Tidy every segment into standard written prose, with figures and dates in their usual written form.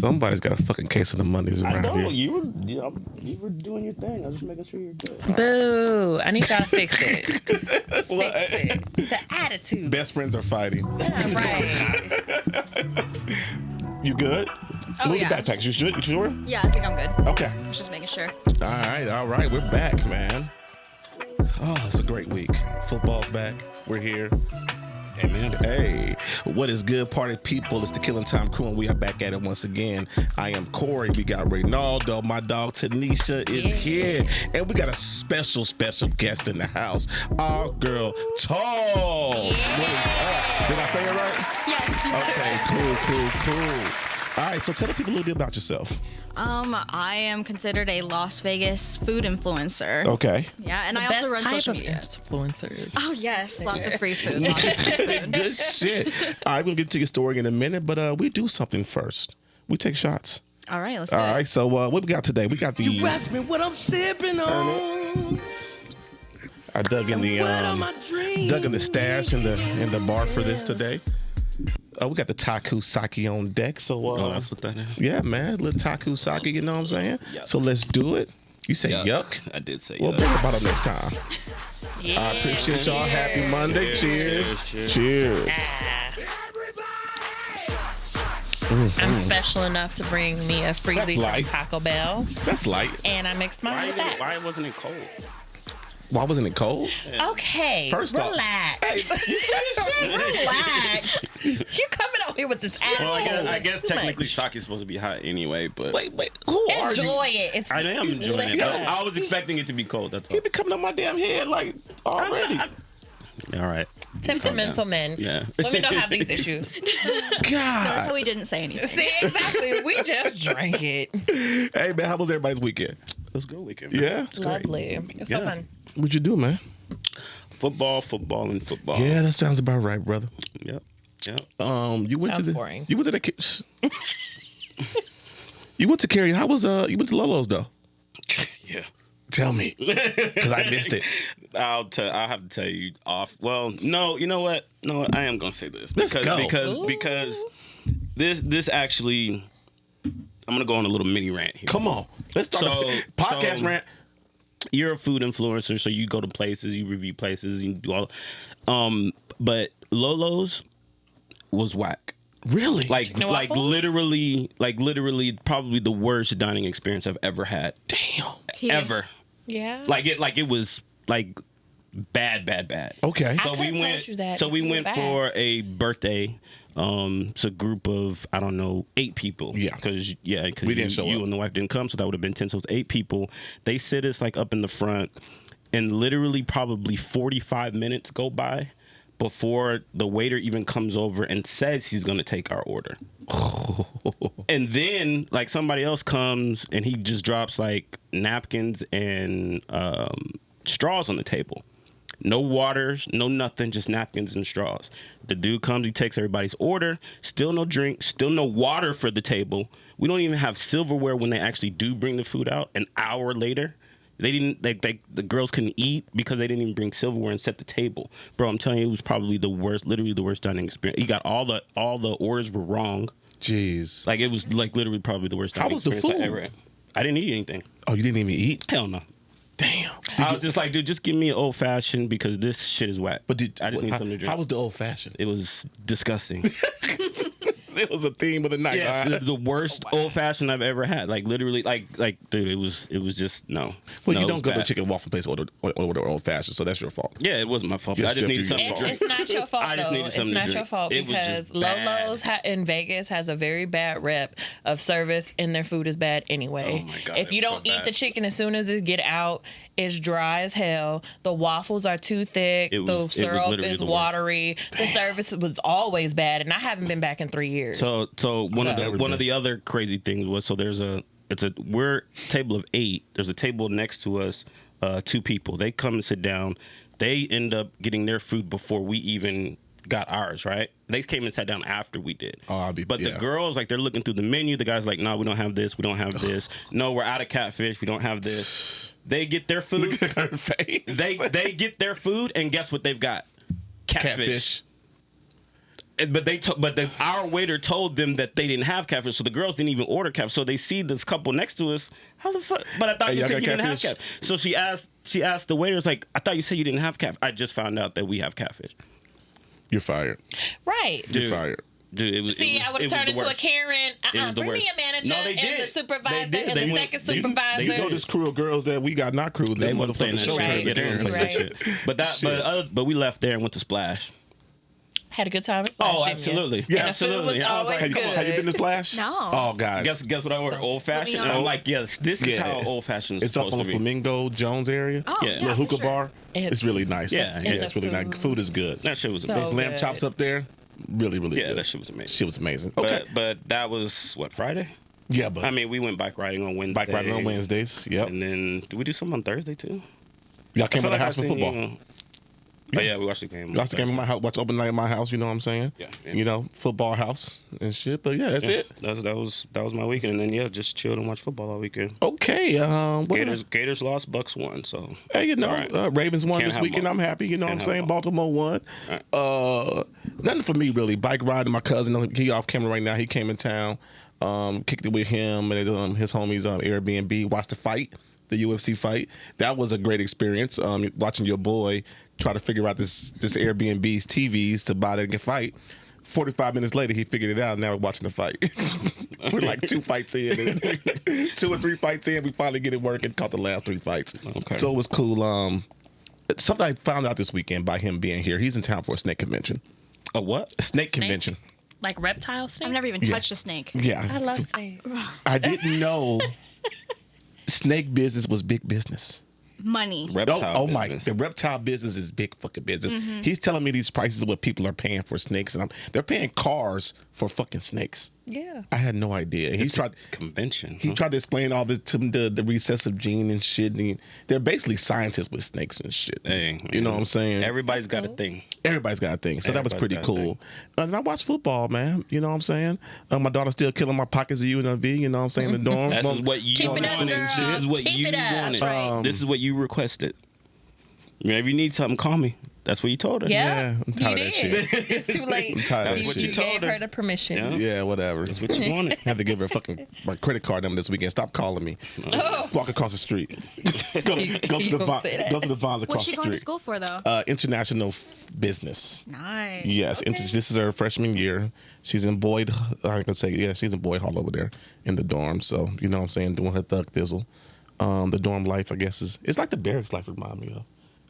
Somebody's got a fucking case of the monies around I know here. you were doing your thing. I was just making sure you're good. Boo! I need y'all to fix it. Fix it. The attitude. Best friends are fighting. Yeah, right. You good? Oh, Move yeah. the backpacks. You sure? Yeah, I think I'm good. Okay. I was just making sure. All right. We're back, man. Oh, it's a great week. Football's back. We're here. Amen. Hey, what is good, party people? It's the Killing Time Crew, and we are back at it once again. I am Corey. We got Reynaldo. My dog Tanisha is here, and we got a special guest in the house. Our girl Tallzz. What is up? Did I say it right? Yes. Okay, cool. All right, so tell the people a little bit about yourself. I am considered a Las Vegas food influencer. Okay. Yeah, and The I also best run type social of media. influencers. Oh yes, lots of free food. Lots of free food. Good shit. All right, we'll get to your story in a minute, but we do something first. We take shots. All right, let's do All it. right, so what we got today? We got the... You ask me what I'm sipping on. I dug in the stash in the bar for this today. We got the Taku Sake on deck. So That's what that is. yeah, man, little Taku Sake. You know what I'm saying? Yep. So let's do it. You say yuck? I did say Well, yuck. bring a bottle next time. Yeah. I appreciate y'all. Happy Monday. Cheers. Cheers. I'm special enough to bring me a freebie light. from Taco Bell, That's light. and I mixed mine with that. Why wasn't it cold? Why wasn't it cold? Okay, First off- relax. Relax. You coming out here with this attitude? Well, I Like, guess too technically much. sake is supposed to be hot anyway, but Wait. Who are you? Enjoy it. It's I am enjoying it. Yeah. I was expecting it to be cold. That's all. You been coming on my damn head like already. All right. temperamental men. Yeah. Women don't have these issues. Notice God. how we didn't say anything. See, exactly. We just drank it. Hey, man, how was everybody's weekend? It was a good weekend. Man. Yeah? It's great. Lovely. It was so Yeah. fun. What'd you do, man? Football, and football. Yeah, that sounds about right, brother. Yep. You went Sounds to the boring. You went to the You went to Cary. How was you went to Lolo's though? Yeah. Tell me, because I missed it. I'll have to tell you off. Well, no, you know what? No, I am gonna say this Let's go. because this actually, I'm gonna go on a little mini rant here. Come on, let's start a podcast rant. You're a food influencer, so you go to places, you review places, you do all. But Lolo's was whack. Really? Like Chicken and waffles? literally, probably the worst dining experience I've ever had. Damn. Ever. Yeah. Like it was like bad. Okay. I So could've we told went. you that So if we you went would've for asked. a birthday. It's a group of 8 people. Yeah. Because We didn't show you up. and the wife didn't come, so that would have been 10. So it's 8 people. They sit us like up in the front, and literally probably 45 minutes go by before the waiter even comes over and says he's gonna take our order. And then like somebody else comes and he just drops like napkins and straws on the table. No waters, no nothing, just napkins and straws. The dude comes, he takes everybody's order, still no drink, still no water for the table. We don't even have silverware when they actually do bring the food out. An hour later, they didn't. The girls couldn't eat because they didn't even bring silverware and set the table. Bro, I'm telling you, it was probably the worst, literally the worst dining experience. You got all the orders were wrong. Jeez. Like it was like literally probably the worst How dining was the experience I food? ever had. I didn't eat anything. Oh, you didn't even eat? Hell no. Damn. I was just like, dude, just give me an old fashioned because this shit is whack. But I just need something to drink. How was the old fashioned? It was disgusting. It was a theme of the night. Yeah, all right? the worst old fashioned I've ever had. Like literally, like, dude, it was just no. Well, No, you it don't was go to the bad. chicken waffle place order old fashioned, so that's your fault. Yeah, it wasn't my fault. Yes, I just Jeff, needed you're something your to And drink. it's not your fault, I just though. needed It's something to not your drink. fault It was because just bad. Lolo's in Vegas has a very bad rep of service, and their food is bad anyway. Oh, my God, if it you was so don't eat bad. the chicken as soon as it get out, it's dry as hell. The waffles are too thick. It was The syrup literally is the worst. watery. The service was always bad, and I haven't been back in 3 years. So one of the other crazy things was we're a table of 8. There's a table next to us, 2 people. They come and sit down. They end up getting their food before we even got ours, right? They came and sat down after we did. But the girls, like, they're looking through the menu. The guy's like, no, we don't have this. We don't have this. No, we're out of catfish. We don't have this. They get their food. Look at her face. They get their food, and guess what they've got? Catfish. But our waiter told them that they didn't have catfish, so the girls didn't even order catfish. So they see this couple next to us. How the fuck? But I thought Hey, you y'all said you got didn't have catfish? catfish. So she asked the waiters, like, I thought you said you didn't have catfish. I just found out that we have catfish. You're fired. Right. You're fired. Dude, it was. See, I would have turned into a Karen. It was the Bring me worst. a manager No, they and did. the supervisor They did. and They the went- second they- supervisor. You know this crew of girls that we got not crew. They wasn't playing that show shit. Right. Yeah, they weren't playing that Right. shit. But we left there and went to Splash. Had a good time. Oh, absolutely. Yeah. And the food absolutely. was I was always like, good. Have you been to Splash? No. Oh, God. Guess what I ordered? Old fashioned. And on. I'm like, yes, this is Yeah. how old fashioned is It's up supposed on the to be. Flamingo Jones area. Oh, Yeah. yeah, Little for hookah sure. bar. It's really nice. Yeah, yeah, and it's the really nice. food. Food is good. That shit was So amazing. Those lamb good. chops up there, really, really Yeah, good. that shit was amazing. Shit was amazing. Okay. But that was what, Friday? Yeah, but I mean, we went bike riding on Wednesday. bike riding on Wednesdays. Yep. And then did we do something on Thursday too? Y'all I came feel to the like house I for seen football. you- Oh yeah, we watched the game. Watch the game in my house. Watch open night in my house. You know what I'm saying? Yeah. You know, football house and shit. But yeah, that's it. That was my weekend, and then yeah, just chilled and watched football all weekend. Okay. What Gators lost, Bucks won. So Hey, you know, All right. Ravens won Can't this have weekend. both. I'm happy. You know Can't what I'm saying? have both. Baltimore won. Nothing for me really. Bike riding. My cousin, he off camera right now. He came in town. Kicked it with him and his homies Airbnb. Watched the fight, the UFC fight. That was a great experience. Watching your boy try to figure out this Airbnb's TVs to buy the fight. 45 minutes later, he figured it out. And now we're watching the fight. We're like 2 fights in, 2 or 3 fights in. We finally get it working. Caught the last 3 fights. Okay. So it was cool. Something I found out this weekend by him being here. He's in town for a snake convention. a what? A snake convention. Like reptile snake? I've never even touched a snake. I Yeah. love snakes. I didn't know snake business was big business. Money. Reptile Oh my! business. The reptile business is big fucking business. He's telling me these prices of what people are paying for snakes, and they're paying cars for fucking snakes. Yeah. I had no idea. He tried. Convention. He tried to explain all this to the recessive gene and shit. And they're basically scientists with snakes and shit. Hey, you know man. what I'm saying? Everybody's got a thing. Everybody's got a thing. So that was pretty Everybody's got a cool. And I watch football, man. You know what I'm saying? My daughter's still killing my pockets of UNLV. You know what I'm saying? The dorm. This is what you Keep it up, wanted. girl. This is what Keep you it up. wanted. That's right. This is what you requested. If you need something, call me. That's what you told her. Yeah. I'm tired of that you did. shit. It's too late. I'm tired of That's that what shit. you told gave her. her the permission. Yeah. Yeah, whatever. That's what you wanted. Have to give her my credit card number this weekend. Stop calling me. Oh. Walk across the street. go to You the gonna Vons. say that. Go to the Vons across What's she the going to street. school for, though? International business. Nice. Yes, this is her freshman year. She's in Boyd. I'm gonna say she's in Boyd Hall over there in the dorm. So you know what I'm saying, doing her thug thizzle. The dorm life, I guess, it's like the barracks life. Remind me of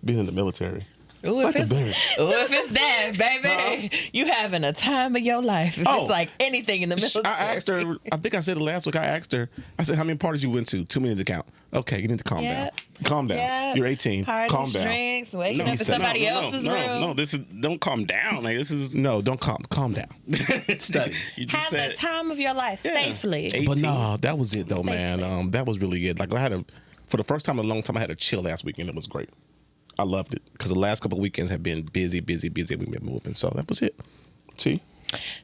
being in the military. Ooh, It's like if the it's, barracks. ooh, if it's that, baby, you having a time of your life. If Oh. it's like anything in the military. I asked her. I think I said it last week. I asked her. I said, "How many parties you went to? 2 minutes to count." Okay, you need to calm Yeah. down. Calm down. Yeah. You're 18. Parties, calm down. drinks, waking No, up he in said- somebody else's room. No, this is don't calm down. Like this is No, don't calm down. Study. You just Have said the time of your life Yeah. safely. 18. But no, that was it though, man. That was really good. Like for the first time in a long time, I had a chill last weekend. It was great. I loved it because the last couple of weekends have been busy. We've been moving, so that was it. See,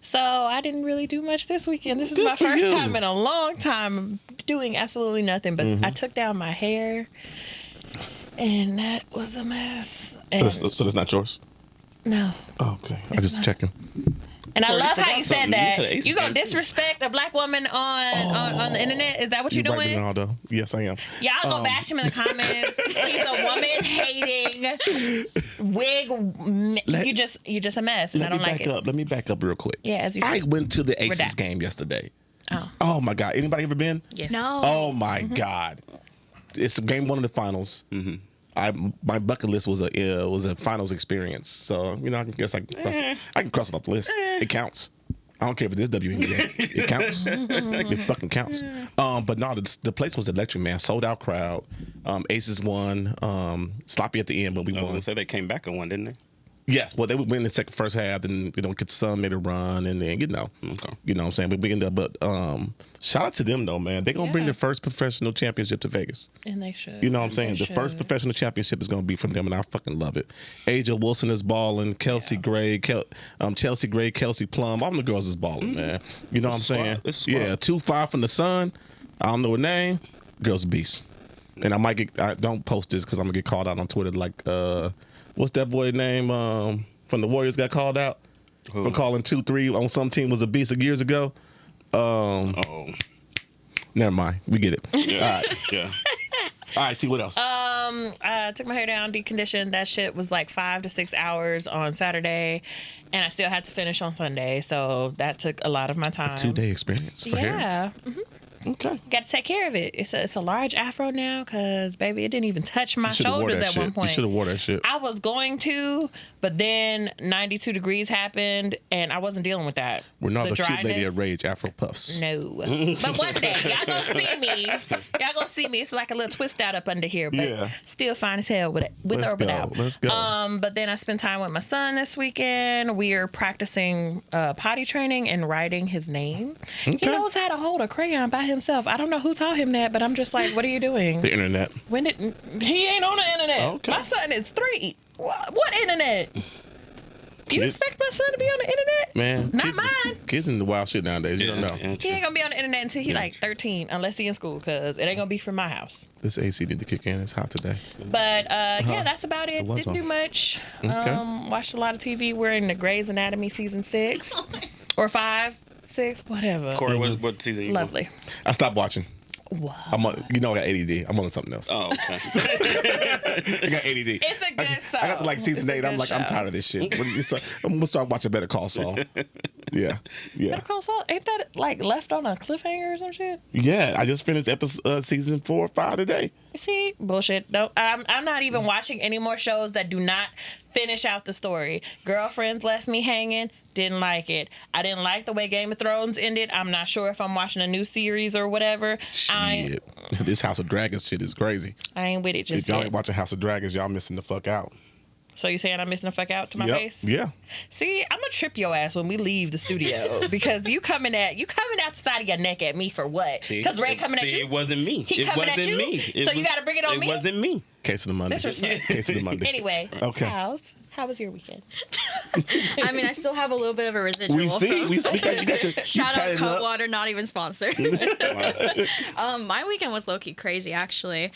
So I didn't really do much this weekend. This is Good my for first you. time in a long time doing absolutely nothing. But I took down my hair, and that was a mess. And so that's not yours. no. Oh, okay, I just checking. And I Well, you love how forgot you said something. that. Today's You gonna Thursday. disrespect a black woman on the internet? Is that what you're You right, doing? Ronaldo. Yes, I am. Y'all gonna bash him in the comments. He's a woman hating wig. You're just a mess, and I Let me don't like back it. up. Let me back up real quick. Yeah, as you I should. went to the Aces Redact. game yesterday. Oh, Oh my God! Anybody ever been? yes. No. Oh my God! It's game 1 of the finals. My bucket list was a finals experience. So you know, I can cross it off the list. It counts. I don't care if it is WNBA. It counts. It fucking counts. But no, the place was electric, man. Sold out crowd. Aces won. Sloppy at the end, but we I was won. gonna say they came back and won, didn't they? Yes, well, they would win in the first half, and Sun made a run, and then Okay. you know what I'm saying. But we ended up, shout out to them though, man. They're gonna bring Yeah. their first professional championship to Vegas. And they should. You know what I'm saying? They The first should. professional championship is gonna be from them, and I fucking love it. Aja Wilson is balling. Kelsey Gray, Chelsea Gray, Kelsey Plum. All the girls is balling, man. You know what I'm saying? It's a squad. Yeah, 2-5 from the Sun. I don't know her name. Girls a beast. And I don't post this because I'm gonna get called out on Twitter. Like, what's that boy name? From the Warriors got called out. for calling 2-3 on some team was a beast years ago. Never mind. We get it. Yeah. All right. Yeah. All right, T, what else? I took my hair down, deconditioned. That shit was like 5 to 6 hours on Saturday, and I still had to finish on Sunday, so that took a lot of my time. 2-day experience for hair. Yeah. Okay. Got to take care of it. It's a large afro now because, baby, it didn't even touch my shoulders at one point. You should have wore that shit. I was going to, but then 92 degrees happened, and I wasn't dealing with that. We're not The the cute lady dryness. of rage Afro Puffs. No. But one day, y'all gonna see me. Y'all gonna see me. It's like a little twist out up under here, but Yeah. still fine as hell with Let's or without. go. Let's go. But then I spent time with my son this weekend. We are practicing potty training and writing his name. Okay. He knows how to hold a crayon by himself. I don't know who taught him that, but I'm just like, what are you doing? The internet. He ain't on the internet. Okay. My son is 3. What internet? You Kids- expect my son to be on the internet? Man. Not kids, mine. Kids in the wild shit nowadays. You don't know. Yeah, He ain't gonna be on the internet until he like 13, unless he in school, because it ain't gonna be from my house. This AC need to kick in. It's hot today. But yeah, that's about it. was Didn't do on. much. Okay. Watched a lot of TV. We're in the Grey's Anatomy season 6 or 5, 6, whatever. Corey, what season you Lovely. I stopped watching. Wow. I'm on, you know I got ADD. I'm on something else. Oh, okay. I got ADD. It's a good show. I got to like season It's a 8. I'm good like, I'm show. tired of this shit. I'm gonna start watching Better Call Saul. Yeah. Better Call Saul? Ain't that like left on a cliffhanger or some shit? Yeah. I just finished season 4 or 5 today. See, bullshit. No, I'm not even watching any more shows that do not finish out the story. Girlfriends left me hanging. Didn't like it. I didn't like the way Game of Thrones ended. I'm not sure if I'm watching a new series or whatever. Shit. This House of Dragons shit is crazy. I ain't with it just If y'all yet. ain't watching House of Dragons, y'all missing the fuck out. So you saying I'm missing the fuck out to my Yep. face? Yeah. See, I'm gonna trip your ass when we leave the studio because you coming out the side of your neck at me for what? Because Ray coming at you. It wasn't me. He it coming at wasn't you? me. So you gotta bring it on me? It wasn't me. Case of the Monday. Disrespect. Case of the Monday. Anyway, Okay. Tallzz, how was your weekend? I mean, I still have a little bit of a residual. We see. from- We got you Shout out tied it up. Cutwater, not even sponsored. My weekend was low-key crazy, actually.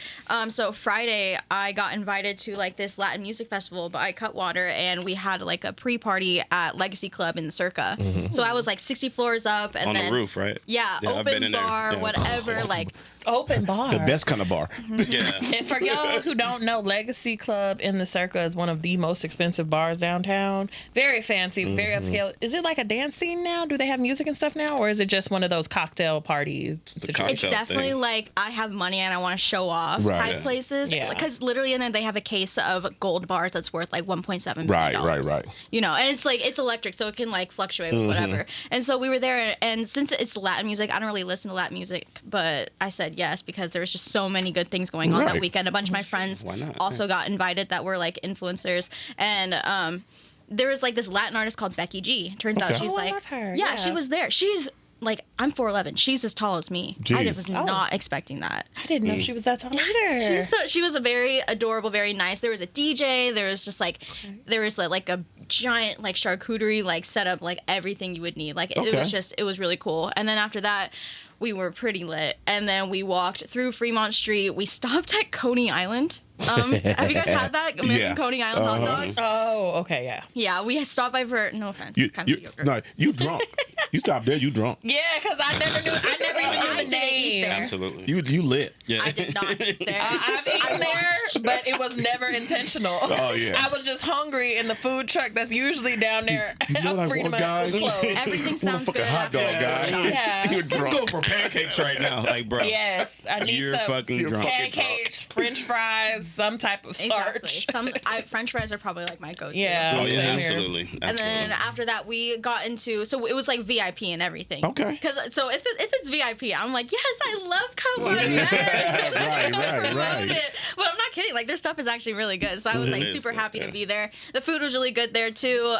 So Friday, I got invited to like this Latin music festival by Cutwater, and we had like a pre-party at Legacy Club in the Circa. Mm-hmm. So I was like 60 floors up, and On then the roof, right? yeah, I've been open in there. bar, Yeah. whatever. Like Open bar. The best kind of bar. Yeah. And for y'all who don't know, Legacy Club in the Circa is one of the most expensive bars downtown. Very fancy, very upscale. Is it like a dance scene now? Do they have music and stuff now? Or is it just one of those cocktail parties? cocktail it's definitely thing. like I have money and I want to show off Right. type Yeah. places. Yeah. Because literally, and then they have a case of gold bars that's worth like $1.7 million. Right. You know, and it's like it's electric, so it can like fluctuate with whatever. And so we were there, and since it's Latin music, I don't really listen to Latin music, but I said yes because there was just so many good things going on Right. that weekend. A bunch of my friends Why not? also got invited that were like influencers, and there was like this Latin artist called Becky G. Turns out Okay. she's Oh, I like, love her. yeah, Yeah. she was there. She's like, I'm 4'11". She's as tall as me. I Jeez. just was not expecting that. I didn't know she was that tall either. She was a very adorable, very nice. There was a DJ. There was just like, there was like a giant like charcuterie like setup, like everything you would need. Like Okay. it was really cool. And then after that, we were pretty lit. And then we walked through Fremont Street. We stopped at Coney Island. Have you guys had that? American Yeah. Coney Island hot dogs? Oh, okay, yeah. Yeah, we stopped by for, no offense, You, it's kind you, of mediocre. no, you drunk. You stopped there. You drunk. Yeah, because I never even I knew the didn't eat name. there. Absolutely. You lit. Yeah. I did not eat there. I've eaten there, but it was never intentional. Oh, yeah. I was just hungry in the food truck that's usually down there. You know what I Freedom want, guys? was closed. Everything sounds Motherfucking good. hot dog, after guy. the shots. Yeah. You're I'm drunk. going for pancakes right now. Like, bro. Yes, I need You're some fucking drunk. pancakes, French fries, some type of starch. Exactly. French fries are probably like my go-to. Yeah. Oh, yeah, Same here. absolutely. And then after that, we got into, so it was like VIP and everything. Okay. Because so if it's VIP, I'm like, yes, I love Cutwater. Yes. Right. But I'm not kidding. Like their stuff is actually really good. So I was like It is super good, happy yeah. to be there. The food was really good there too.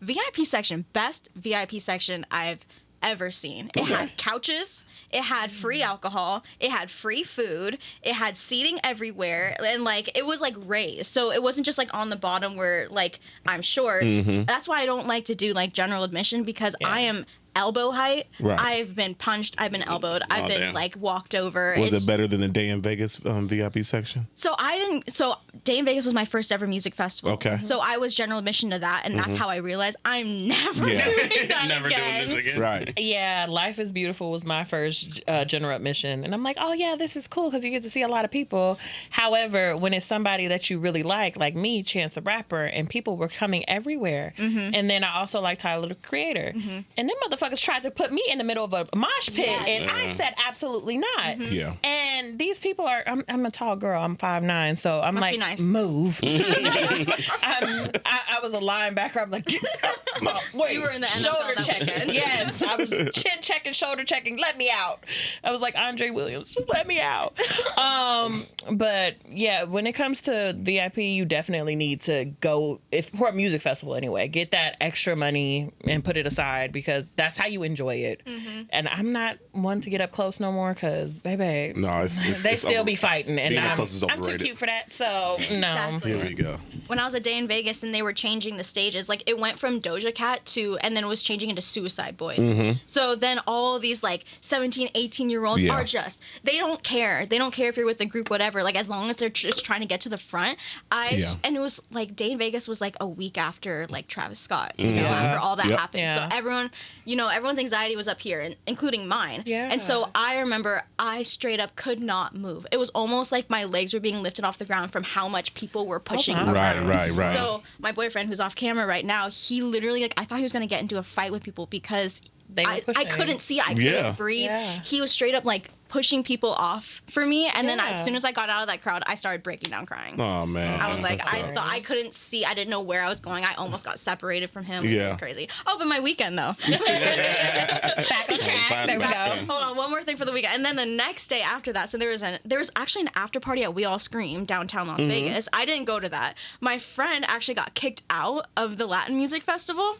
VIP section, best VIP section I've ever seen. It had couches. It had free alcohol. It had free food. It had seating everywhere, and like it was like raised, so it wasn't just like on the bottom where like I'm short. That's why I don't like to do like general admission because Yeah. I am elbow height. Right. I've been punched. I've been elbowed. I've been damn. like walked over. Was it better than the Day in Vegas VIP section? So Day in Vegas was my first ever music festival. Okay. So I was general admission to that, and that's how I realized I'm never doing that Never again. doing this again. Right. Yeah, Life is Beautiful was my first general admission. And I'm like, oh, yeah, this is cool because you get to see a lot of people. However, when it's somebody that you really like me, Chance the Rapper, and people were coming everywhere. And then I also like Tyler, the Creator. And them motherfuckers tried to put me in the middle of a mosh pit. Yes. And I said, absolutely not. Yeah. And these people are, I'm a tall girl. I'm 5'9". So I'm Must like, be nice. move. I was a linebacker. I'm like, wait, You were in the NFL shoulder that checking. weekend. Yes, I was chin checking, shoulder checking. Let me out. I was like Andre Williams, just let me out. But yeah, when it comes to VIP, you definitely need to go for a music festival anyway. Get that extra money and put it aside because that's how you enjoy it. And I'm not one to get up close no more because baby, No, they still be fighting, and Being up close is I'm too overrated. cute for that. So no. Exactly. Here we go. When I was a Day in Vegas and they were changing the stages, like it went from Doja Cat and then it was changing into Suicide Boys. So then all these like 17, 18-year-olds Yeah. are just, they don't care. They don't care if you're with the group, whatever. Like as long as they're just trying to get to the front. Yeah. And it was like Day in Vegas was like a week after like Travis Scott, you know, after all that Yep. happened. Yeah. So everyone, everyone's anxiety was up here, and including mine. Yeah. And so I remember I straight up could not move. It was almost like my legs were being lifted off the ground from how much people were pushing wow. around. Right. So my boyfriend, who's off camera right now, he literally like I thought he was gonna get into a fight with people because They were I pushing. couldn't see, I Yeah. couldn't breathe. Yeah. He was straight up like pushing people off for me, and then Yeah. as soon as I got out of that crowd, I started breaking down crying. Oh man. I was like, That's I tough. thought I couldn't see. I didn't know where I was going. I almost got separated from him. It Yeah. was crazy. Oh, but my weekend though. Back on track. There we go. Hold on, one more thing for the weekend. And then the next day after that, so there was actually an after party at We All Scream downtown Las Vegas. I didn't go to that. My friend actually got kicked out of the Latin Music Festival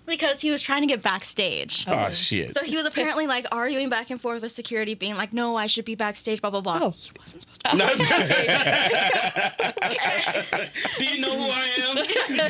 because he was trying to get backstage. Oh shit. So he was apparently like arguing back and forth with security, being like, "No, I should be backstage." Blah blah blah. Oh. He wasn't supposed to. Do you know who I am?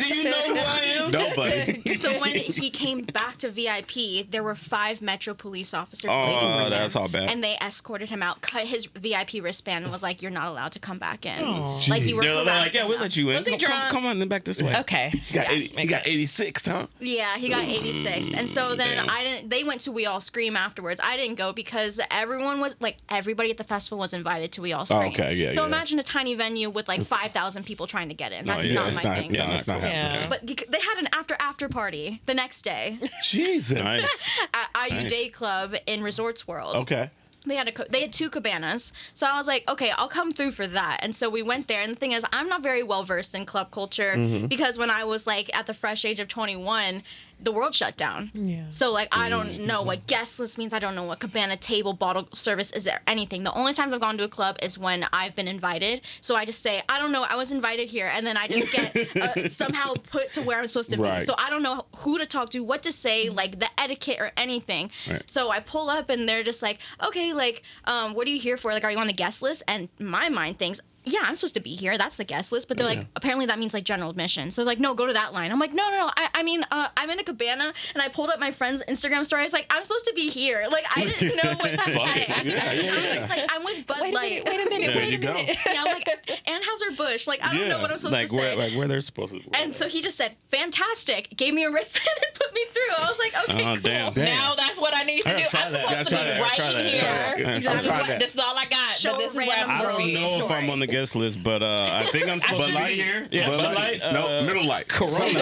Do you know who I am? Nobody. So when he came back to VIP, there were 5 Metro police officers waiting for Oh, him, that's all bad. and they escorted him out, cut his VIP wristband, and was like, "You're not allowed to come back in." Oh. Like you were They're like, yeah, harassing we'll them. let you in. Was he Come, drunk? come on, then back this way. Okay. He got, Yeah, 80, he makes got sense. 86, huh? Yeah, he got 86, and so then damn. I didn't. They went to We All Scream afterwards. I didn't go because everyone was like, everybody at the festival was invited to We All Scream. okay, yeah, So yeah. imagine a tiny venue with like 5,000 people trying to get in. That's yeah, not it's my not, thing. yeah, it's not cool. happening. Yeah. But they had an after party the next day Jesus. Nice. at IU Nice. Day Club in Resorts World. Okay. They had 2 cabanas, so I was like, okay, I'll come through for that. And so we went there, and the thing is, I'm not very well versed in club culture because when I was like at the fresh age of 21, the world shut down. Yeah. So like I don't know what guest list means. I don't know what cabana, table, bottle service is, there anything. The only times I've gone to a club is when I've been invited. So I just say, I don't know, I was invited here, and then I just get somehow put to where I'm supposed to be. Right. So I don't know who to talk to, what to say, like the etiquette or anything. Right. So I pull up and they're just like, okay, like, what are you here for? Like, are you on the guest list? And my mind thinks, yeah, I'm supposed to be here. That's the guest list. But they're like, apparently that means like general admission. So they're like, no, go to that line. I'm like, no. I mean, I'm in a cabana, and I pulled up my friend's Instagram story. I was like, I'm supposed to be here. Like, I didn't know what to say. I was like, I'm with Bud Light. Wait a minute. There you go. Yeah, I'm like, Anheuser-Busch. Like, I don't know what I'm supposed like to say. where they're supposed to. And so he just said, fantastic. Gave me a wristband and put me through. I was like, okay, Oh, cool. damn. Now that's what I need to do. try I'm that. supposed to Try be that. right Try that. here. Try that. This Try is that. this is all I got. Show but this is where random I'm I going. don't know if I'm story. on the guest list, but I think I'm supposed Bud to Light? be here. Yeah, Bud Light. No, Middle Light. Corona.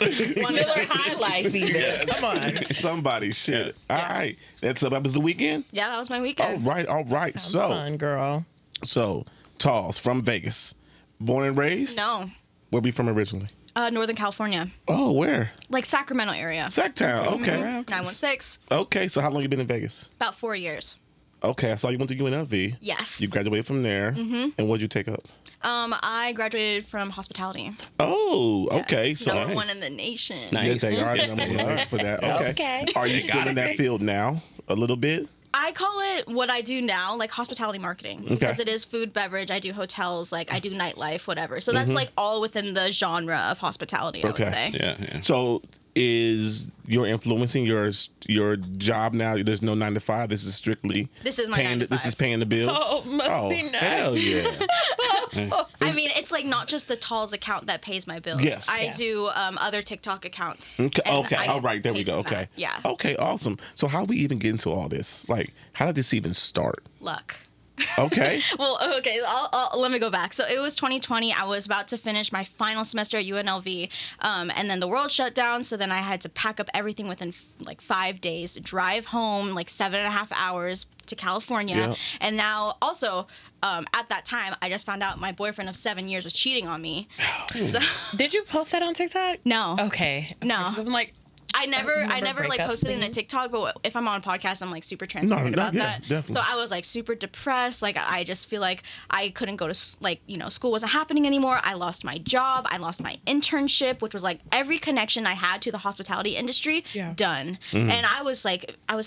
Miller High Life either. Come on. Somebody, shit. All right. That was the weekend? Yeah, that was my All weekend. right. So, Fun, girl. Tallzz from Vegas. Born and raised? No. Where we from originally? Northern California. Oh, where? Like Sacramento area. Sacktown. Okay. 916. Okay, so how long you been in Vegas? About 4 years. Okay, I saw you went to UNLV. Yes. You graduated from there. Mm-hmm. And what'd you take up? I graduated from hospitality. Oh, okay. So Number 1 in the nation. Nice. yes, they are the number 1 for that. Okay. Okay. Are you still in that field now? A little bit? I call it what I do now, like hospitality marketing, because it is food, beverage. I do hotels, like I do nightlife, whatever. So that's like all within the genre of hospitality, I would say. Yeah. So is you're influencing your job now. There's no 9 to 5. This is strictly This is my paying 9 to 5. This is paying the bills. Oh, must be nice. Hell yeah. I mean, it's like not just the Tallzz account that pays my bills. Yes. I do other TikTok accounts. Okay. and Okay. I All right. There we pay go. for that. Okay. Yeah. Okay. Awesome. So how we even get into all this? Like, how did this even start? Luck. Okay. Well, okay, let me go back. So it was 2020. I was about to finish my final semester at UNLV, and then the world shut down. So then I had to pack up everything within like 5 days, drive home like 7.5 hours to California. Yeah. And now also, at that time, I just found out my boyfriend of 7 years was cheating on me. So, Did you post that on TikTok? no. Okay. No. I'm like, I never like breakup posted in a scene? TikTok, but if I'm on a podcast, I'm like super transparent about yeah, that. definitely. So I was like super depressed. Like I just feel like I couldn't go to school wasn't happening anymore. I lost my job. I lost my internship, which was like every connection I had to the hospitality industry done. And I was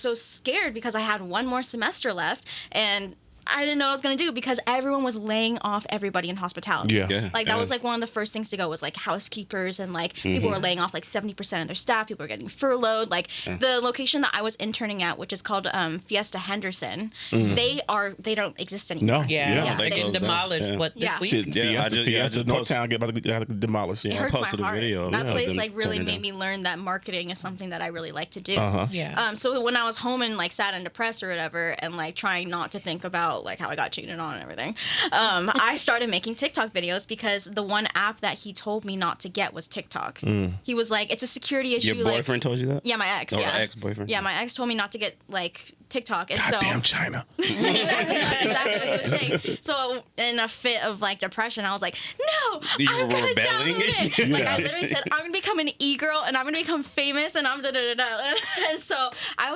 so scared because I had one more semester left and I didn't know what I was going to do because everyone was laying off everybody in hospitality. Yeah. Like, that was, like, one of the first things to go was, like, housekeepers and, like, people were laying off, like, 70% of their staff. People were getting furloughed. Like, the location that I was interning at, which is called Fiesta Henderson, they don't exist anymore. No. yeah, they they closed down. demolished Yeah. what this Yeah. week? Shit, Yeah, I just Fiesta posted- Northtown got demolished. It Yeah. hurts my posted a heart. video That of place, them like, really turning made down. me learn that marketing is something that I really like to do. Uh-huh. Yeah. So when I was home and, like, sad and depressed or whatever and, like, trying not to think about, like, how I got cheated on and everything, I started making TikTok videos because the one app that he told me not to get was TikTok. He was like, it's a security issue. Your boyfriend told you that? Yeah, my ex. Or yeah. ex-boyfriend? Yeah, my ex told me not to get, like, TikTok. And Goddamn so China. that's exactly what he was saying. So in a fit of, like, depression, I was like, no, You I'm were going to rebelling? download it. Like, Yeah. I literally said, I'm going to become an e-girl and I'm going to become famous and I'm da-da-da-da. And so I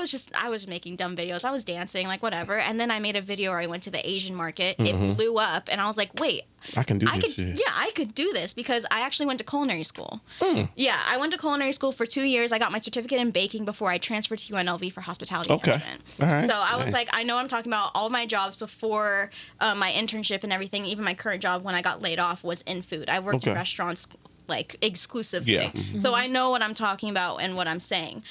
was making dumb videos. I was dancing, like, whatever. And then I made a video where I went to the Asian market. It blew up. And I was like, wait, I can do this shit. yeah, I could do this because I actually went to culinary school. Yeah, I went to culinary school for 2 years. I got my certificate in baking before I transferred to UNLV for hospitality management. All right. So I was like, I know what I'm talking about. All my jobs before my internship and everything, even my current job when I got laid off was in food. I worked in restaurants like exclusively. Yeah. So I know what I'm talking about and what I'm saying.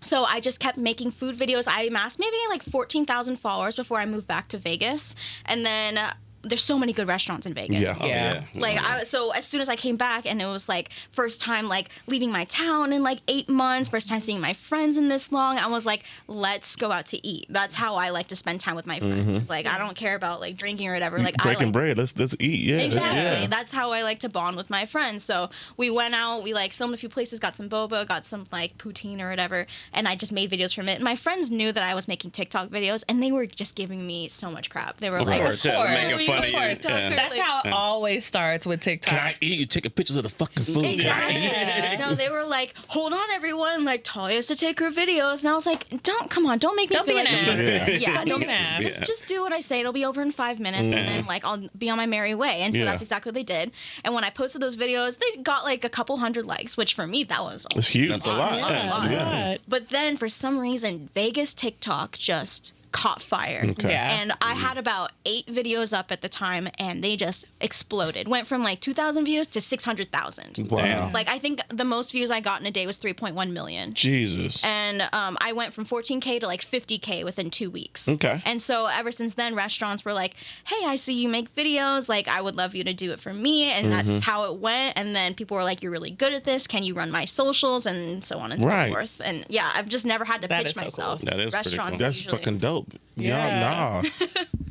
So I just kept making food videos. I amassed maybe like 14,000 followers before I moved back to Vegas. And then there's so many good restaurants in Vegas. Yeah. Oh, Yeah. Like, so as soon as I came back and it was like first time like leaving my town in like 8 months, first time seeing my friends in this long, I was like, let's go out to eat. That's how I like to spend time with my friends. It's like, I don't care about like drinking or whatever. Like Breaking bread. Let's eat. Yeah. Exactly. Yeah. That's how I like to bond with my friends. So we went out, we like filmed a few places, got some boba, got some like poutine or whatever, and I just made videos from it. And my friends knew that I was making TikTok videos and they were just giving me so much crap. They were like, course, yeah, course. making fun of you. Yeah. That's how it always starts with TikTok. Can I eat? You taking pictures of the fucking food. Exactly. Yeah. No, they were like, hold on, everyone. Like, Talia has to take her videos. And I was like, don't make me Don't feel be like an ass. Yeah, don't be an ass. Yeah. just do what I say. It'll be over in 5 minutes, and then like I'll be on my merry way. And so Yeah. that's exactly what they did. And when I posted those videos, they got like a couple hundred likes, which for me that was It's huge. That's a lot. a lot. Yeah. But then for some reason, Vegas TikTok just caught fire. Okay. Yeah. And I had about 8 videos up at the time, and they just exploded. Went from like 2,000 views to 600,000. Wow. Like, I think the most views I got in a day was 3.1 million. Jesus. And I went from 14K to like 50K within 2 weeks. Okay. And so ever since then, restaurants were like, hey, I see you make videos. Like, I would love you to do it for me. And that's how it went. And then people were like, you're really good at this. Can you run my socials? And so on and Right. so forth. And yeah, I've just never had to That pitch is so myself. cool. That is pretty Restaurants cool. That's usually- fucking dope. Yeah. Nah.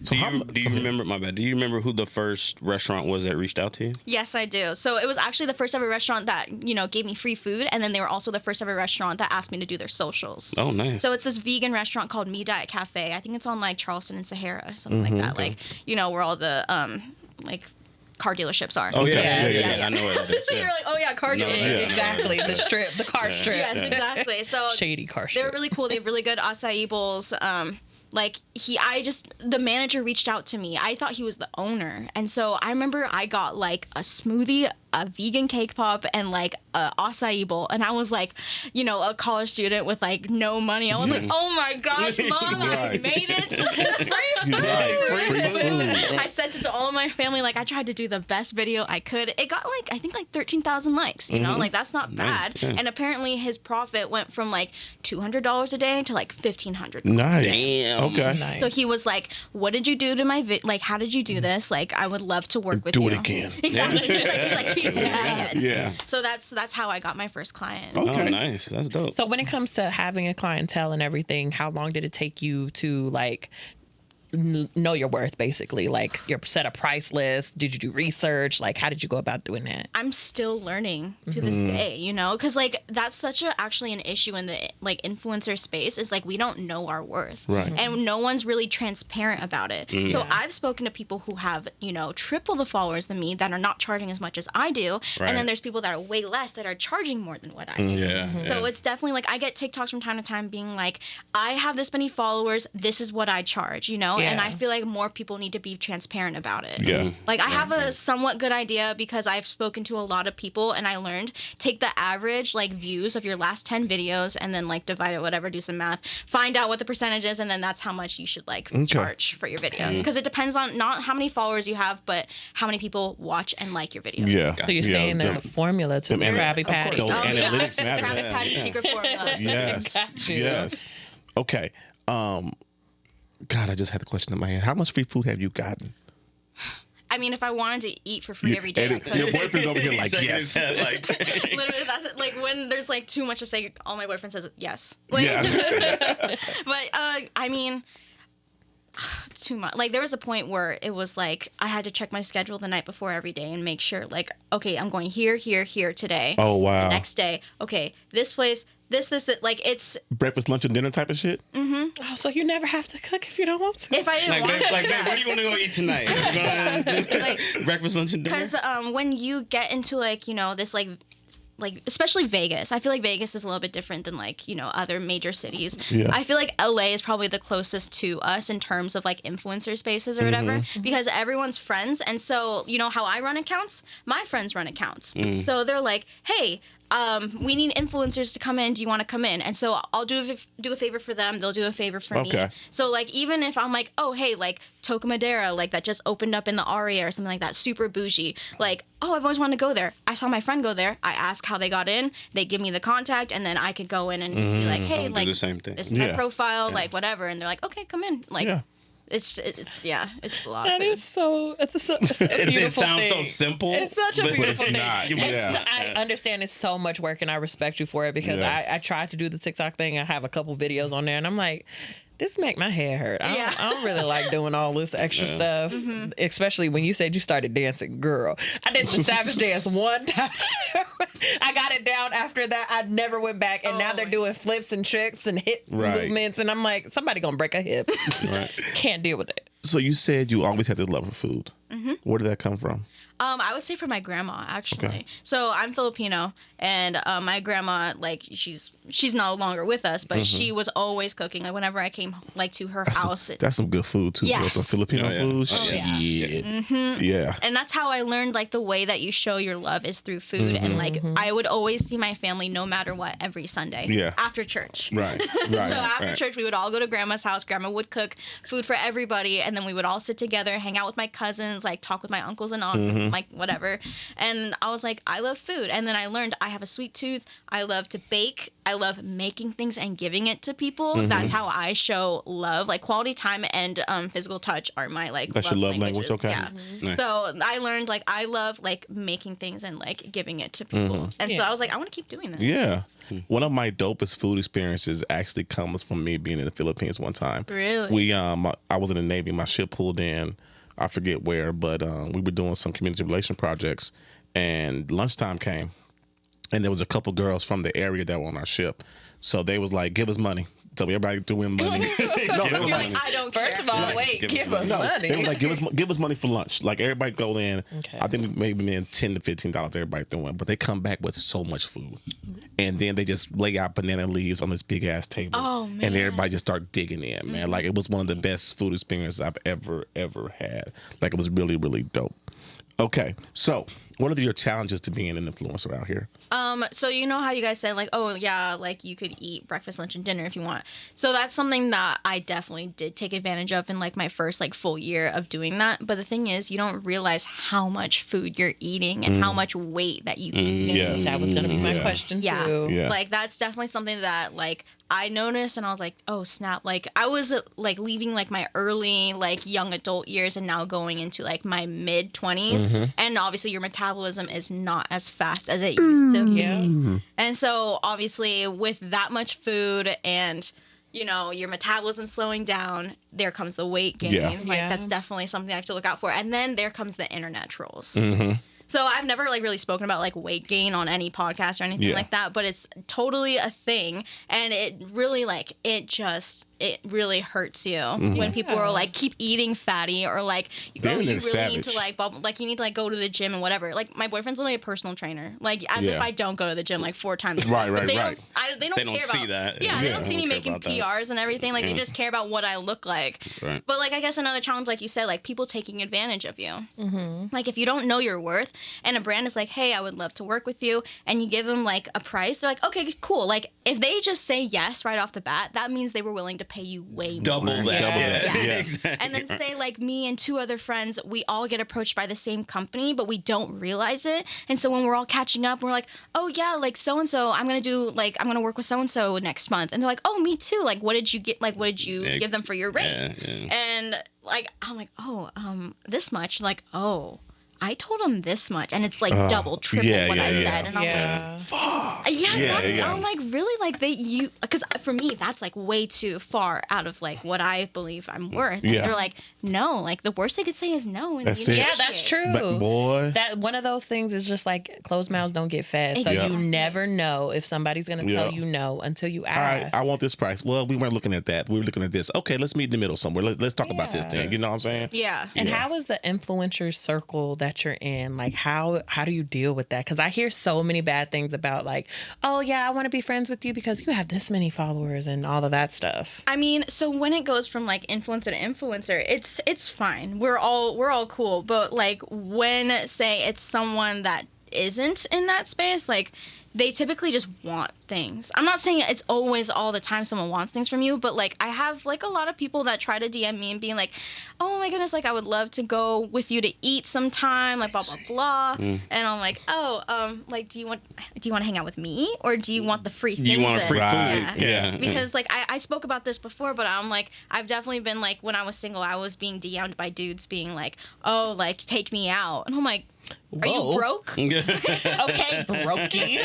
So Do you remember, my bad, do you remember who the first restaurant was that reached out to you? Yes, I do. So it was actually the first ever restaurant that, you know, gave me free food. And then they were also the first ever restaurant that asked me to do their socials. Oh, nice. So it's this vegan restaurant called Me Diet Cafe. I think it's on like Charleston and Sahara, something like that. Like, you know, where all the like car dealerships are. Oh, yeah. Yeah. I know what it is. You're Yeah. like, oh yeah, car No, dealership. yeah. Exactly. The strip, the car strip. Yes, exactly. So Shady car they're strip. really cool. They have really good acai bowls. The manager reached out to me. I thought he was the owner. And so I remember I got like a smoothie a vegan cake pop and like a acai bowl, and I was like, you know, a college student with like no money. I was like, oh my gosh, Mom, I made it. Free food. I sent it to all of my family. Like, I tried to do the best video I could. It got like, I think like 13,000 likes, you know, like that's not bad. Yeah. And apparently his profit went from like $200 a day to like $1,500. Nice. Damn. Okay. Nice. So he was like, what did you do to my like, how did you do this? Like, I would love to work with Do you. it again. Exactly. He's like, keep at it. Yeah. So that's how I got my first client. Okay. Oh, nice. That's dope. So when it comes to having a clientele and everything, how long did it take you to like know your worth, basically? Like, your set a price list? Did you do research? Like, how did you go about doing that? I'm still learning to this day, you know, because like that's such a actually an issue in the like influencer space is like we don't know our worth, Right. and no one's really transparent about it. So I've spoken to people who have, you know, triple the followers than me that are not charging as much as I do, Right. and then there's people that are way less that are charging more than what I do. Yeah. So it's definitely like I get TikToks from time to time being like, I have this many followers, this is what I charge, you know? And Yeah. I feel like more people need to be transparent about it. Yeah. Like, I have a somewhat good idea because I've spoken to a lot of people and I learned take the average like views of your last 10 videos and then like divide it, whatever, do some math, find out what the percentage is, and then that's how much you should like charge for your videos. Because it depends on not how many followers you have, but how many people watch and like your videos. Yeah. So you're saying there's a formula to the Them Krabby Patty? Those Oh, yeah. analytics matter. Krabby Patty secret formula. Yes. Got you. Yes. Okay. God, I just had the question in my head. How much free food have you gotten? I mean, if I wanted to eat for free every day, I And could. your boyfriend's over here like, Shaking yes. his head, like, Literally, that's it. Like when there's like too much to say, all my boyfriend says yes. Like, Yeah. but I mean, too much. Like there was a point where it was like I had to check my schedule the night before every day and make sure like, okay, I'm going here, here, here today. Oh, wow. The next day, okay, this place, this, like it's Breakfast, lunch, and dinner type of shit? Oh, so you never have to cook if you don't want to? if I didn't want babe, babe, where do you want to go eat tonight? like Breakfast, lunch, and dinner? because when you get into like, you know, this like especially Vegas. I feel like Vegas is a little bit different than like, you know, other major cities. Yeah. I feel like LA is probably the closest to us in terms of like influencer spaces or whatever because everyone's friends. And so, you know how I run accounts? My friends run accounts. So they're like, hey, we need influencers to come in. Do you want to come in? And so I'll do a favor for them. They'll do a favor for me. Okay. So like even if I'm like, oh hey, like Toca Madera, like that just opened up in the Aria or something like that, super bougie. Like, oh, I've always wanted to go there. I saw my friend go there. I ask how they got in. They give me the contact, and then I could go in and be like, hey, Do like the same thing. this is my Yeah. profile, like whatever. And they're like, okay, come in. Like Yeah. it's it's a lot. That of food. is so. It's a It beautiful sounds thing. so simple. It's such a but beautiful it's thing. not. It's- Yeah. I understand it's so much work, and I respect you for it because Yes. I tried to do the TikTok thing. I have a couple videos on there, and I'm like, this make my head hurt. Yeah. I don't really like doing all this extra stuff, especially when you said you started dancing. Girl, I did the Savage dance one time. I got it down. After that, I never went back, and now they're my doing flips and tricks and hip Right. movements, and I'm like, somebody gonna break a hip. Right. Can't deal with it. So you said you always had this love for food. Where did that come from? I would say for my grandma actually. Okay. So I'm Filipino, and my grandma, like she's no longer with us, but she was always cooking. Like whenever I came like to her house, That's some good food too. Yes. Girl. Some Filipino Oh, yeah. food. Oh, yeah. Shit. Yeah. and that's how I learned like the way that you show your love is through food, and like I would always see my family no matter what every Sunday. Yeah. After church. Right. So Right. after right. church, we would all go to grandma's house. Grandma would cook food for everybody, and then we would all sit together, hang out with my cousins, like talk with my uncles and aunts, like whatever. And I was like, I love food. And then I learned I have a sweet tooth. I love to bake. I love making things and giving it to people. That's how I show love. Like quality time and physical touch are my like That's your love language, languages. okay. Yeah. Nice. So I learned like I love like making things and like giving it to people. And so Yeah. I was like, I want to keep doing that. Yeah. One of my dopest food experiences actually comes from me being in the Philippines one time. Really? We I was in the Navy. My ship pulled in. I forget where, but we were doing some community relation projects, and lunchtime came, and there was a couple girls from the area that were on our ship. So they was like, "Give us money." So everybody threw in money. No, they was like, I don't care. First of all, Like, wait, give us no, money. they was like, give us money for lunch. Like everybody go in. Okay. I think maybe in $10 to $15 everybody threw in, but they come back with so much food, and then they just lay out banana leaves on this big ass table. Oh, And man. everybody just start digging in, man. Like it was one of the best food experiences I've ever had. Like it was really really dope. Okay, so What are your challenges to being an influencer out here? So you know how you guys said like, oh yeah, like you could eat breakfast, lunch, and dinner if you want. So that's something that I definitely did take advantage of in like my first like full year of doing that. But the thing is, you don't realize how much food you're eating and how much weight that you can gain. Yeah. That was gonna be my question too. Yeah. Like that's definitely something that like I noticed, and I was like, oh snap. Like I was like leaving like my early like young adult years and now going into like my mid 20s, and obviously your metabolism is not as fast as it used to. Yeah. And so obviously with that much food and you know your metabolism slowing down, there comes the weight gain. Yeah. Like that's definitely something I have to look out for. And then there comes the internet trolls. Mm-hmm. So I've never like really spoken about like weight gain on any podcast or anything like that, but it's totally a thing, and it really like it really hurts you when people are like keep eating fatty or like you really need to like bubble, like you need to like go to the gym and whatever. Like my boyfriend's literally a personal trainer, like as if I don't go to the gym like 4 times a week. Right. They They don't don't care see about that. Yeah, they don't see me care making about that. PRs and everything. Like they just care about what I look like. Right. But like I guess another challenge, like you said, like people taking advantage of you. Like if you don't know your worth and a brand is like, hey, I would love to work with you, and you give them like a price, they're like, okay, cool. Like if they just say yes right off the bat, that means they were willing to pay you way more. Double that. Yeah. Exactly. And then say like me and 2 other friends, we all get approached by the same company, but we don't realize it. And so when we're all catching up, we're like, oh yeah, like so and so, I'm gonna work with so and so next month. And they're like, oh, me too. Like what did you get? Like what did you give them for your rate? Yeah. And like I'm like, oh, this much. Like, oh, I told him this much, and it's like double, triple what I said, and I'm like, fuck. Yeah, exactly. I'm like, really, like because for me that's like way too far out of like what I believe I'm worth. And they're like, no, like the worst they could say is no. And That's it. Yeah, that's true. But boy, That one of those things is just like closed mouths don't get fed. So you never know if somebody's gonna tell you no until you all ask. right, I want this price. Well, we weren't looking at that. We were looking at this. Okay, let's meet in the middle somewhere. Let's talk about this thing. You know what I'm saying? Yeah. And how is the influencer circle that you're in? Like, how do you deal with that? Because I hear so many bad things about like, oh yeah, I want to be friends with you because you have this many followers and all of that stuff. I mean, so when it goes from like influencer to influencer, it's fine. We're all cool. But like when say it's someone that isn't in that space, like they typically just want things. I'm not saying it's always all the time someone wants things from you, but like I have like a lot of people that try to DM me and being like, oh my goodness, like I would love to go with you to eat sometime, like blah blah blah. And I'm like, oh, like do you want to hang out with me, or do you want the free thing? You want a free food? Yeah. Because like I spoke about this before, but I'm like, I've definitely been like, when I was single, I was being DM'd by dudes being like, oh, like take me out, and I'm like, are you broke? Okay, brokey.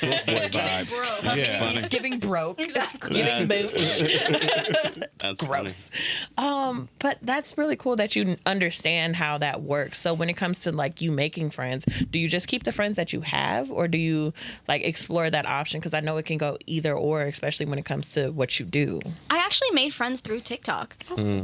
Boy vibes. Broke. Yeah. He's giving broke. Exactly. Giving mooch. That's Gross. funny. But that's really cool that you understand how that works. So when it comes to like you making friends, do you just keep the friends that you have, or do you like explore that option? Because I know it can go either or, especially when it comes to what you do. I actually made friends through TikTok.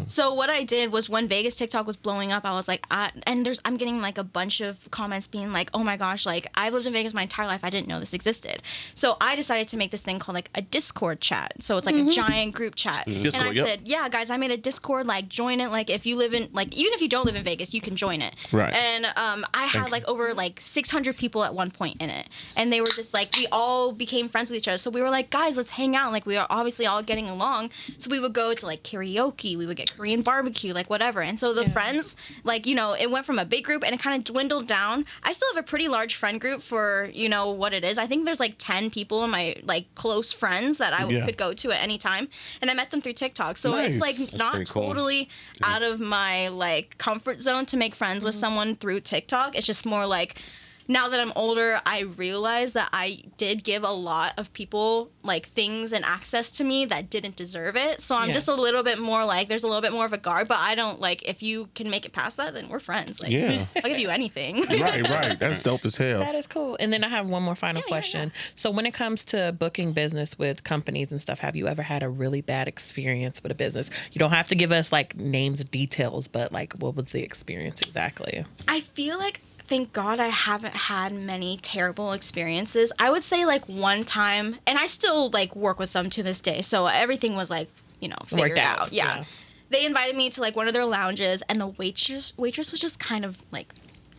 So what I did was when Vegas TikTok was blowing up, I was like, I'm getting like a bunch of comments being like, oh my gosh, like I've lived in Vegas my entire life, I didn't know this existed. So I decided to make this thing called like a Discord chat. So it's like a giant group chat. Discord, and I said, yeah guys, I made a Discord, like join it. Like if you live in, like even if you don't live in Vegas, you can join it. Right. And I had like over like 600 people at one point in it, and they were just like, we all became friends with each other. So we were like, guys, let's hang out. Like we are obviously all getting along. So we would go to like karaoke, we would get Korean barbecue, like whatever. And so the friends, like, you know, it went from a big group and it kind of dwindled down. I still have a pretty large friend group for, you know, what it is. I think there's like 10 people in my like close friends that I could go to at any time, and I met them through TikTok. So Nice. it's like That's not pretty cool. totally out of my like comfort zone to make friends with someone through TikTok. It's just more like, now that I'm older, I realize that I did give a lot of people like things and access to me that didn't deserve it. So I'm just a little bit more like, there's a little bit more of a guard, but I don't like, if you can make it past that, then we're friends. Like, Yeah. I'll give you anything. Right. That's dope as hell. That is cool. And then I have one more final question. So when it comes to booking business with companies and stuff, have you ever had a really bad experience with a business? You don't have to give us like names or details, but like what was the experience exactly? I feel like, thank God I haven't had many terrible experiences. I would say like one time, and I still like work with them to this day, so everything was like, you know, figured Worked out. out. Yeah. They invited me to like one of their lounges, and the waitress was just kind of like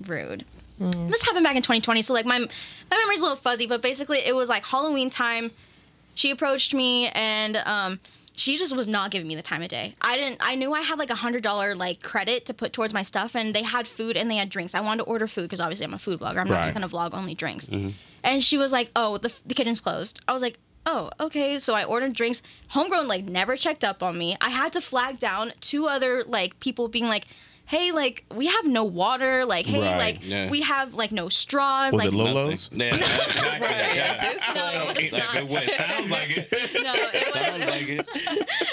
rude. This happened back in 2020, so like my memory's a little fuzzy, but basically it was like Halloween time. She approached me and she just was not giving me the time of day. I knew I had like $100 like credit to put towards my stuff, and they had food and they had drinks. I wanted to order food because obviously I'm a food blogger. I'm not just gonna vlog only drinks. And she was like, "Oh, the kitchen's closed." I was like, "Oh, okay." So I ordered drinks. Homegrown like never checked up on me. I had to flag down 2 other like people being like, "Hey, like we have no water. Like, hey, we have like no straws." Was like, it Lolo's? Yeah, exactly. Yeah. No, it's not. It sounds like it. No, it Sounds like it.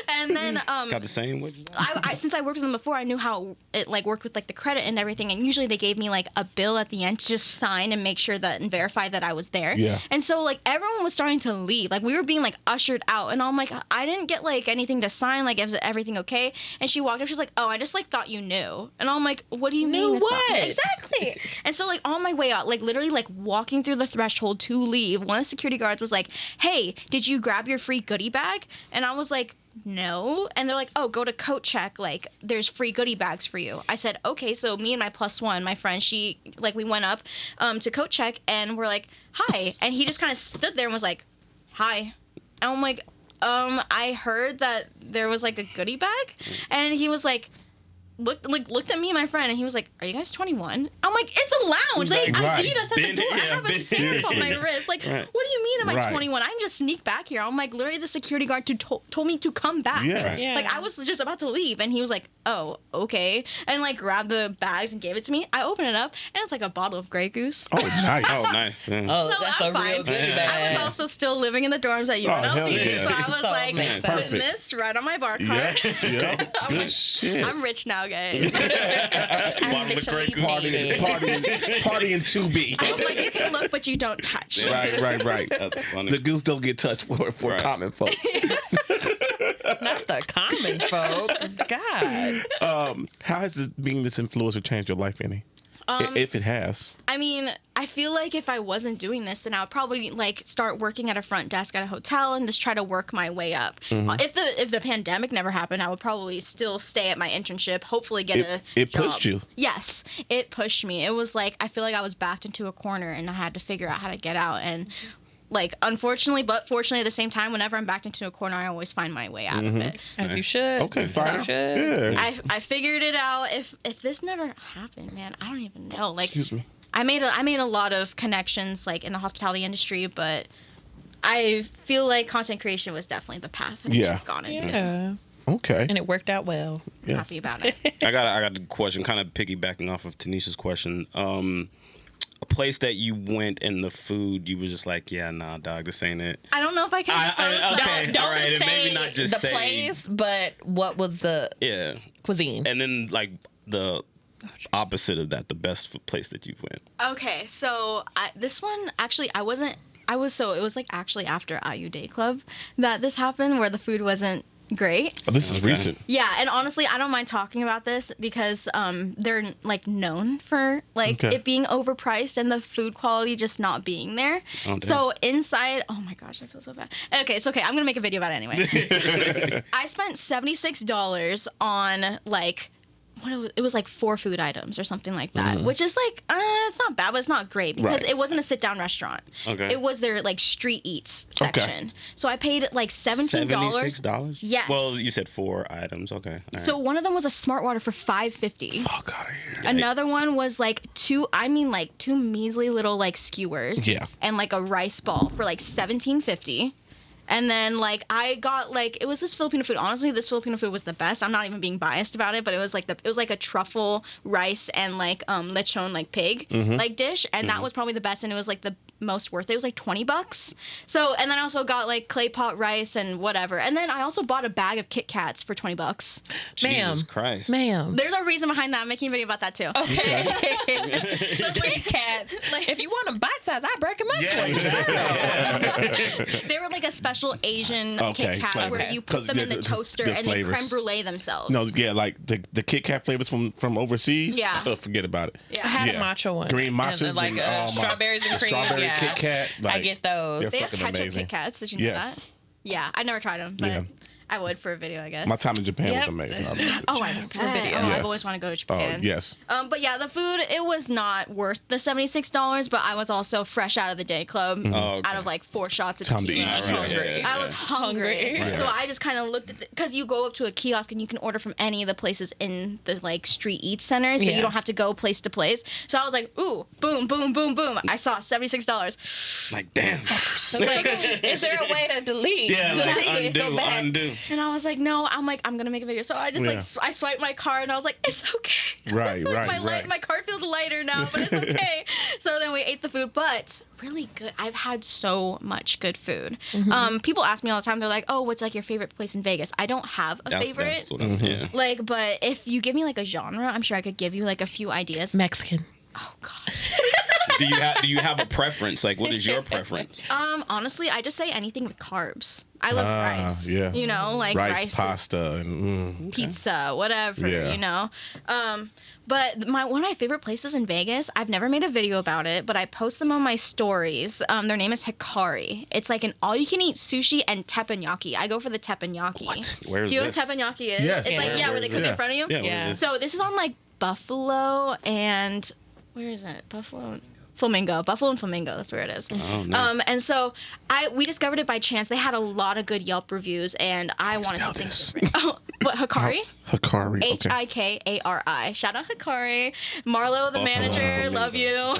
And then Got the same. I since I worked with them before, I knew how it like worked with like the credit and everything. And usually they gave me like a bill at the end to just sign and make sure that and verify that I was there. Yeah. And so like everyone was starting to leave. Like we were being like ushered out, and I'm like, I didn't get like anything to sign. Like, is everything okay? And she walked up. She's like, "Oh, I just like thought you knew." And I'm like, "What do you mean?" Knew what? Exactly. And so like on my way out, like literally like walking through the threshold to leave, one of the security guards was like, "Hey, did you grab your free goodie bag?" And I was like, "No." And they're like, "Oh, go to Coat Check. Like, there's free goodie bags for you." I said, "Okay." So me and my +1, my friend, she like we went up to Coat Check and we're like, "Hi," and he just kind of stood there and was like, "Hi," and I'm like, I heard that there was like a goodie bag," and he was like. Looked at me and my friend, and he was like, "Are you guys 21?" I'm like, "It's a lounge. They ID'd us at the door. I have a stamp on my wrist. Like, what do you mean am I 21? I can just sneak back here." I'm like, literally, the security guard told me to come back. Yeah. Like, I was just about to leave, and he was like, "Oh, okay," and like grabbed the bags and gave it to me. I opened it up, and it's like a bottle of Grey Goose. Oh, nice. Oh, nice. Yeah. Oh, So that's I'm a real fine. goodie bag. I was also still living in the dorms at hell UNLV, yeah. so I was So like, makes putting sense. this right on my bar Yeah. card. Yeah. I'm Good like, shit. I'm rich now, guys. Officially made it. Partying to be. I'm like, you can look, but you don't touch. Right. That's funny. The goose don't get touched for Right. common folk. Not the common folk. God. How has being this influencer changed your life, any? If it has. I mean, I feel like if I wasn't doing this, then I would probably like start working at a front desk at a hotel and just try to work my way up. If the pandemic never happened, I would probably still stay at my internship, hopefully get a It job. pushed you. Yes, it pushed me. It was like I feel like I was backed into a corner and I had to figure out how to get out. And like, unfortunately, but fortunately at the same time, whenever I'm backed into a corner, I always find my way out of it. As you should. Okay, As fine. you should. Yeah. I figured it out. If this never happened, man, I don't even know. Like, Excuse me. I made a lot of connections like in the hospitality industry, but I feel like content creation was definitely the path I should have gone into. Yeah. Okay. And it worked out well. I'm happy about it. I got a question, kind of piggybacking off of Tanisha's question. A place that you went and the food, you was just like, yeah, nah, dog, this ain't it. I don't know if I can expose okay. that. Don't all right, and say maybe not just the say- place, but what was the cuisine? And then like the opposite of that, the best place that you've went. Okay, so this one actually it was like actually after IU Day Club that this happened where the food wasn't great. Oh, this is recent. Yeah, and honestly, I don't mind talking about this because they're like known for like it being overpriced and the food quality just not being there. Oh, So inside, oh my gosh, I feel so bad. Okay, it's okay. I'm gonna make a video about it anyway. I spent $76 on like. It was like 4 food items or something like that, which is like, it's not bad, but it's not great because it wasn't a sit-down restaurant. Okay. It was their like street eats section. So I paid like $17. $76? Yes. Well, you said 4 items. Okay. All So right. one of them was a smart water for $5.50. Fuck out of here. Another one was like two measly little like skewers. Yeah. And like a rice ball for like $17.50. And then, like, I got, like, it was this Filipino food. Honestly, this Filipino food was the best. I'm not even being biased about it, but it was like a truffle rice and, like, lechon, like, pig, like, dish. And that was probably the best, and it was, like, the most worth it. It was, like, $20. So, and then I also got, like, clay pot rice and whatever. And then I also bought a bag of Kit Kats for $20. Ma'am. Jesus Christ. Ma'am. There's a reason behind that. I'm making a video about that, too. Okay. So, like, Kit Kats. like- If you want them bite size, I break them up for you. they were like a special Asian Okay, Kit Kat flavor. where you put 'Cause them in the the toaster and they flavors. creme brulee themselves. No, yeah, like the Kit Kat flavors from overseas. Yeah. Oh, forget about it. Yeah. I had Yeah. a matcha one. Green matchas and, like and, oh, my- strawberries and the cream. strawberry yeah. Kit Kat. I Like, get those. they're They have fucking ketchup amazing. Kit Kats. Did you know Yes. that? Yeah, I never tried them, but Yeah. I would for a video, I guess. My time in Japan Yep. was amazing. I loved it. Oh, I bet. video. I've Yes. always wanted to go to Oh, Japan. yes. But yeah, the food, it was not worth the $76, but I was also fresh out of the day club Oh, okay. out of like 4 shots of Time to tequila. eat. I was Yeah, hungry. I was hungry. Hungry. So I just kind of looked at because you go up to a kiosk and you can order from any of the places in the like street eat centers, so Yeah. you don't have to go place to place. So I was like, ooh, boom, boom, boom, boom. I saw $76. Like, damn. I was like, is there a way to delete? Yeah, like, delete, go back. undo. And I was like, no, I'm gonna make a video. So I just Yeah. I swiped my card and I was like, it's okay. Right, right, right. My card feels lighter now, but it's okay. So then we ate the food, but really good. I've had so much good food. People ask me all the time. They're like, oh, what's like your favorite place in Vegas? I don't have a favorite. That's what I'm, yeah. Like, but if you give me like a genre, I'm sure I could give you like a few ideas. Mexican. Oh God. Do you have a preference? Like, what is your preference? Honestly, I just say anything with carbs. I love rice. Yeah. You know, like rice, is- pasta, and pizza, whatever, Yeah. you know. But one of my favorite places in Vegas, I've never made a video about it, but I post them on my stories. Their name is Hikari. It's like an all-you-can-eat sushi and teppanyaki. I go for the teppanyaki. What? Where is Do you know this? what teppanyaki is? Yes. It's like, Where- yeah, where where they is cook it? in front of you. Yeah. Yeah. What is So this is on like Buffalo and where is it? Buffalo. Flamingo, Buffalo and Flamingo. That's where it is. Oh, nice. And so we discovered it by chance. They had a lot of good Yelp reviews, and I wanted spell something this? different. Oh, what Hikari? Hikari. Okay. Hikari. Shout out Hikari. Marlo, the Buffalo, manager, love you.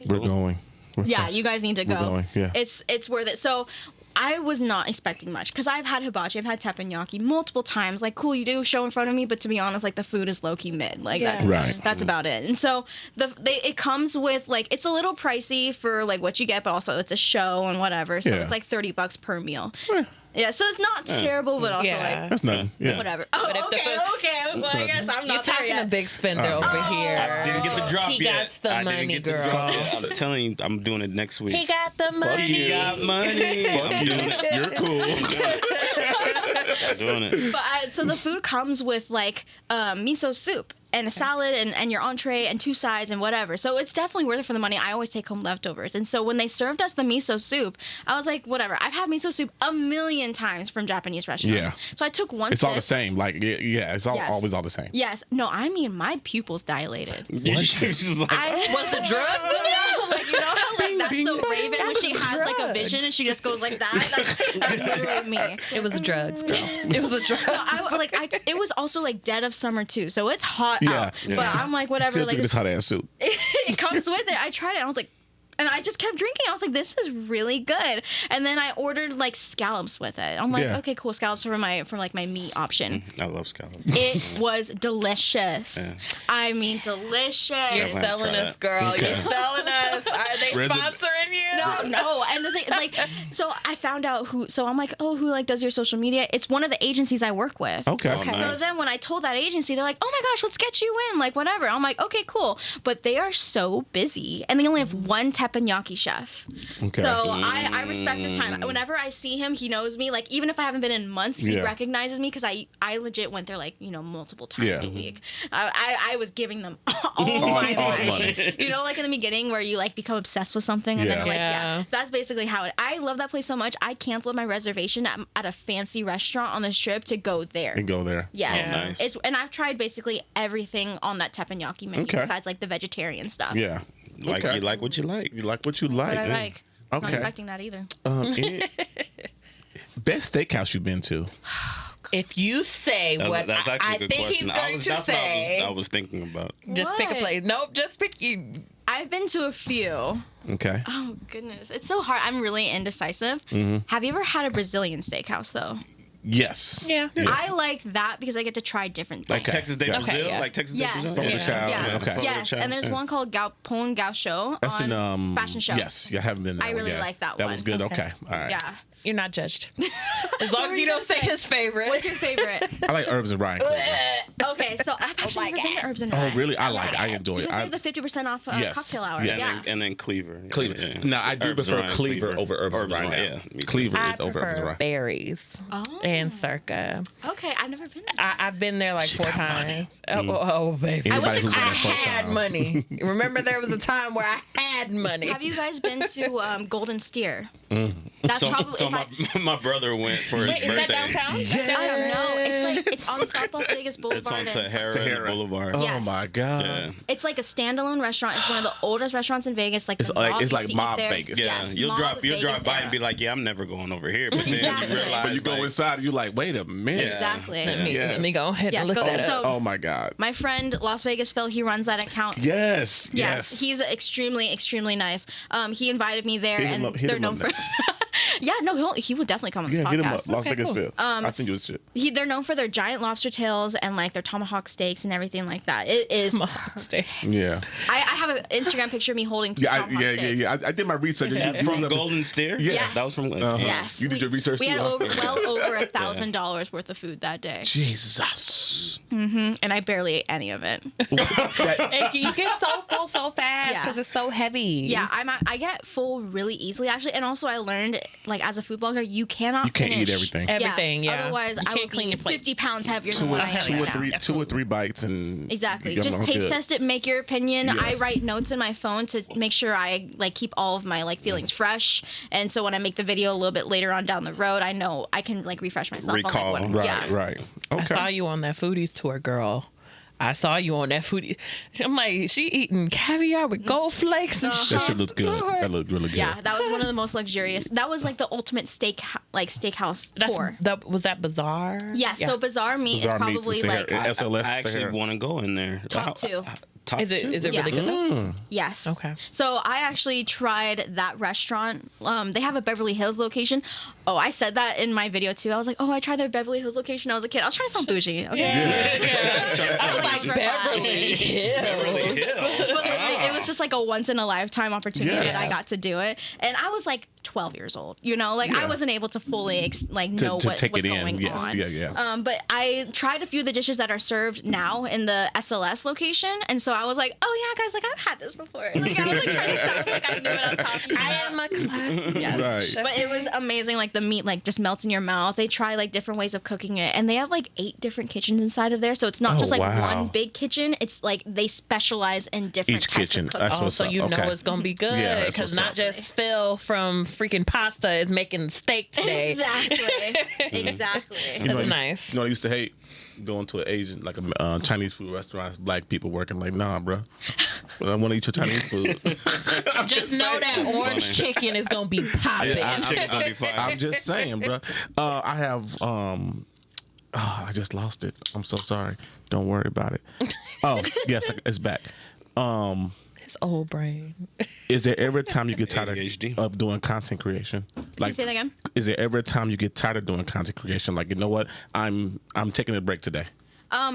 We're going. Yeah, you guys need to go. We're going, yeah. It's worth it. So I was not expecting much because I've had hibachi, I've had teppanyaki multiple times. Like, cool, you do a show in front of me, but to be honest, like the food is low key mid. Like Yeah. that's Right. that's about it. And so it comes with like it's a little pricey for like what you get, but also it's a show and whatever. So Yeah. it's like $30 per meal. Yeah, so it's not terrible, but also Yeah. That's nothing. Yeah. like whatever. Oh, But if the food- okay. Well, I guess I'm You're not there talking a yet. big spender over here. I didn't get the drop He yet. got the I money, didn't get the girl. drop yet. I'm telling you, I'm doing it next week. He got the money. He got money. I'm doing it. You're cool. I'm doing it. But so the food comes with like miso soup and a salad and your entree and 2 sides and whatever. So it's definitely worth it for the money. I always take home leftovers. And so when they served us the miso soup, I was like, whatever. I've had miso soup a million times from Japanese restaurants. Yeah. So I took one It's sip. all the same. Like, yeah, it's Yes. always all the same. Yes. No, I mean my pupils dilated. She's just like, Was the drugs? Like, you know how like that's so Raven when she has like a vision and she just goes like that? That's literally me. It was the drugs, girl. It was the drugs. So it was also like dead of summer too, so it's hot Yeah. out. Yeah. But I'm like, whatever. Still Like drinking this hot ass soup. it comes with it. I tried it. I was like, and I just kept drinking. I was like, this is really good. And then I ordered like scallops with it. I'm like, Yeah. okay, cool, scallops for my meat option. I love scallops. It was delicious. Yeah. I mean, delicious. You're might selling try us, that. girl. Okay. You're selling us. Are they sponsoring you? No, and the thing, like, so I found out who. So I'm like, oh, who like does your social media? It's one of the agencies I work with. Okay. Oh, So nice. then when I told that agency, they're like, oh my gosh, let's get you in, like whatever. I'm like, okay, cool. But they are so busy and they only have one teppanyaki chef. Okay. So I respect his time. Whenever I see him, he knows me. Like even if I haven't been in months, he Yeah. recognizes me because I legit went there like, you know, multiple times Yeah. a week. I was giving them all my all money. money. You know, like in the beginning where you like become obsessed with something and Yeah. then you're like, Yeah. yeah. That's basically how it. I love that place so much. I canceled my reservation at a fancy restaurant on this trip to go there. And go there. Yes. Oh, nice. It's and I've tried basically everything on that teppanyaki menu Okay. besides like the vegetarian stuff. Yeah. Like Okay. you like what you like. You like what you like. But I Yeah. like. Not Okay. expecting that either. Any- best steakhouse you've been to? If you say what That's I actually a good think question. he's going to That's say, what I was thinking about. just pick a What? place. Nope, just pick you. I've been to a few. Okay. Oh goodness, it's so hard. I'm really indecisive. Have you ever had a Brazilian steakhouse though? Yes. Yeah. Yes. I like that because I get to try different things. Like Texas Day Yeah. Brazil? Okay, yeah. Like Texas Yes. Day Brazil? Fogo de Yeah. chao. Yeah. Okay. Fogo de Yes, chao. and there's Yeah. one called Pão Gaúcho That's on in Fashion Show. Yes, you haven't been there. I really yeah. like that That one. was good. Okay. Okay. All right. Yeah. You're not judged. As long were as you you don't say gonna say? his favorite. What's your favorite? I like Herbs and Ryan. Cleaver. Okay, so I've actually my never been to God. Herbs and Oh, Ryan. really? I enjoy it. Because they have the 50% off Yes. cocktail hour. Yeah. Yeah. And then Cleaver. Cleaver. Yeah. Now I do Herbs prefer Ryan, Cleaver over Herbs and Ryan. Yeah. me too. Cleaver I is over Herbs and prefer Ryan. berries Oh. and Circa. Okay, I've never been there. I've been there like 4 got times. Oh, baby. Anybody to- who's been I there 4 had times. money. Remember, there was a time where I had money. Have you guys been to Golden Steer? That's So, probably so if my brother went for his Wait, is birthday. that downtown? I don't know. It's on South Las Vegas It's Boulevard. on and Sahara Boulevard. Oh Yes. my God. Yeah. It's like a standalone restaurant. It's one of the oldest restaurants in Vegas. Like It's the like- mob it's used like to eat mob there. Vegas. Yeah, Yes, you'll mob drive Vegas by era. and be like, yeah, I'm never going over here. But then Exactly. you realize, But you go like, inside and you're like, wait a minute. Yeah. Exactly. Yeah. Let me go ahead Yes, and look go- that up. so- Oh my God. My friend Las Vegas Phil, he runs that account. Yes. Yes, he's extremely, extremely nice. He invited me there, Hit him and up- hit they're him known up for. next. Yeah, no, he will definitely come on the Yeah, podcast. hit him up. Las Okay, Vegas cool. Phil. I'll send you his shit. They're known for their giant lobster tails and like their tomahawk steaks and everything like that. It is. Stay. Yeah. I have an Instagram picture of me holding two Yeah, tomahawk steaks. yeah. I did my research. Yeah. You from was up- Golden Stair? Yeah. Yes. That was from Uh-huh. Yes. You did your research We too, had huh? well over $1,000 worth of food that day, Jesus. and I barely ate any of it. And you get so full so fast Yeah. because it's so heavy. Yeah, I get full really easily actually, and also I learned like as a food blogger, you cannot. You can't eat finish everything. Everything, yeah. Otherwise, You I can't would clean be your plate. 50 pounds heavier than Two what or, I am two, right or now. three, two or three bites and Exactly. you're Just not taste good. test it, make your opinion. I Yes. write notes in my phone to make sure I like keep all of my like feelings fresh. And so when I make the video a little bit later on down the road, I know I can like refresh myself Recall. on like what. Right, Yeah. right. I saw Okay. you on that foodies tour, girl. I saw you on that foodie. I'm like, she eating caviar with gold flakes and shit. That shit looked good. Lord. That looked really good. Yeah, that was one of the most luxurious. That was like the ultimate steakhouse tour. Was that bizarre? Yes, Yeah. so Bazaar Meat Bizarre is Meats probably is like Sahara- SLS I actually Sahara. want to go in there. Top two. Top Is it two? really Yeah. good though? yes. Okay. So I actually tried that restaurant. They have a Beverly Hills location. Oh, I said that in my video too. I was like, oh, I tried their Beverly Hills location. I was a kid. I was trying to sound bougie. Okay. Yeah. I was like, Beverly Hills. Beverly Hills. But it was just like a once in a lifetime opportunity Yes. that I got to do it, and I was like 12 years old. You know, like I Yeah. wasn't able to fully know To what take was it in. going Yes. on. Yeah. But I tried a few of the dishes that are served now in the SLS location, and so I was like, oh yeah, guys, like I've had this before. Like I was like trying to sound like I knew what I was talking about. I am a class. Yes. Right. But it was amazing. Like the meat, like just melts in your mouth. They try like different ways of cooking it, and they have like 8 different kitchens inside of there. So it's not Oh, just like wow. one big kitchen. It's like they specialize in different Each types kitchen. of cooking. That's Oh, what's so up. you know Okay. it's gonna be good Yeah, that's because what's not up. just Phil from freaking Pasta is making steak today. Exactly. Exactly. You know, That's I used- nice. You know, I used to hate going to an Asian, like a Chinese food restaurant, black people working. Like, nah, bro. I want to eat your Chinese food. Just know that orange funny. chicken is gonna be popping. Chicken's gonna be fire. I'm just saying, bro. I have. I just lost it. I'm so sorry. Don't worry about it. Oh, yes, it's back. His old brain. Is there ever a time you get tired ADHD. of doing content creation? Can you say that again? Is there ever a time you get tired of doing content creation? Like, you know what? I'm taking a break today.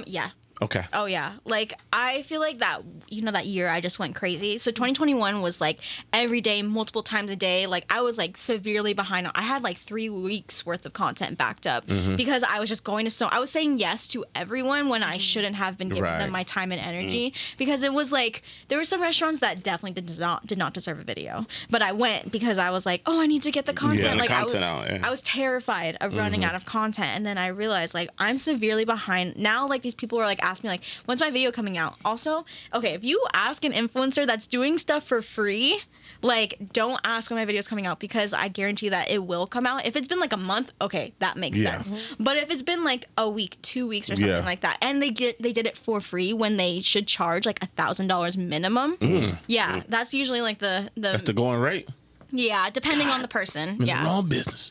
Yeah. Okay. Oh yeah, like I feel like that that year I just went crazy. So 2021 was like every day, multiple times a day. Like I was like severely behind. I had like 3 weeks worth of content backed up because I was just going to I was saying yes to everyone when I shouldn't have been giving Right. them my time and energy because it was like there were some restaurants that definitely did not deserve a video, but I went because I was like, oh, I need to get the content. Yeah, the like content I was, out, yeah. I was terrified of running out of content, and then I realized like I'm severely behind now. Like these people are like ask me like, when's my video coming out? Also, okay, if you ask an influencer that's doing stuff for free, like don't ask when my video is coming out because I guarantee that it will come out. If it's been like a month, okay, that makes Yeah. sense. But if it's been like a week, 2 weeks or something Yeah. like that, and they did it for free when they should charge like $1,000 minimum, yeah, that's usually like the That's the going rate. yeah, depending on the person. I'm in the Yeah. wrong business.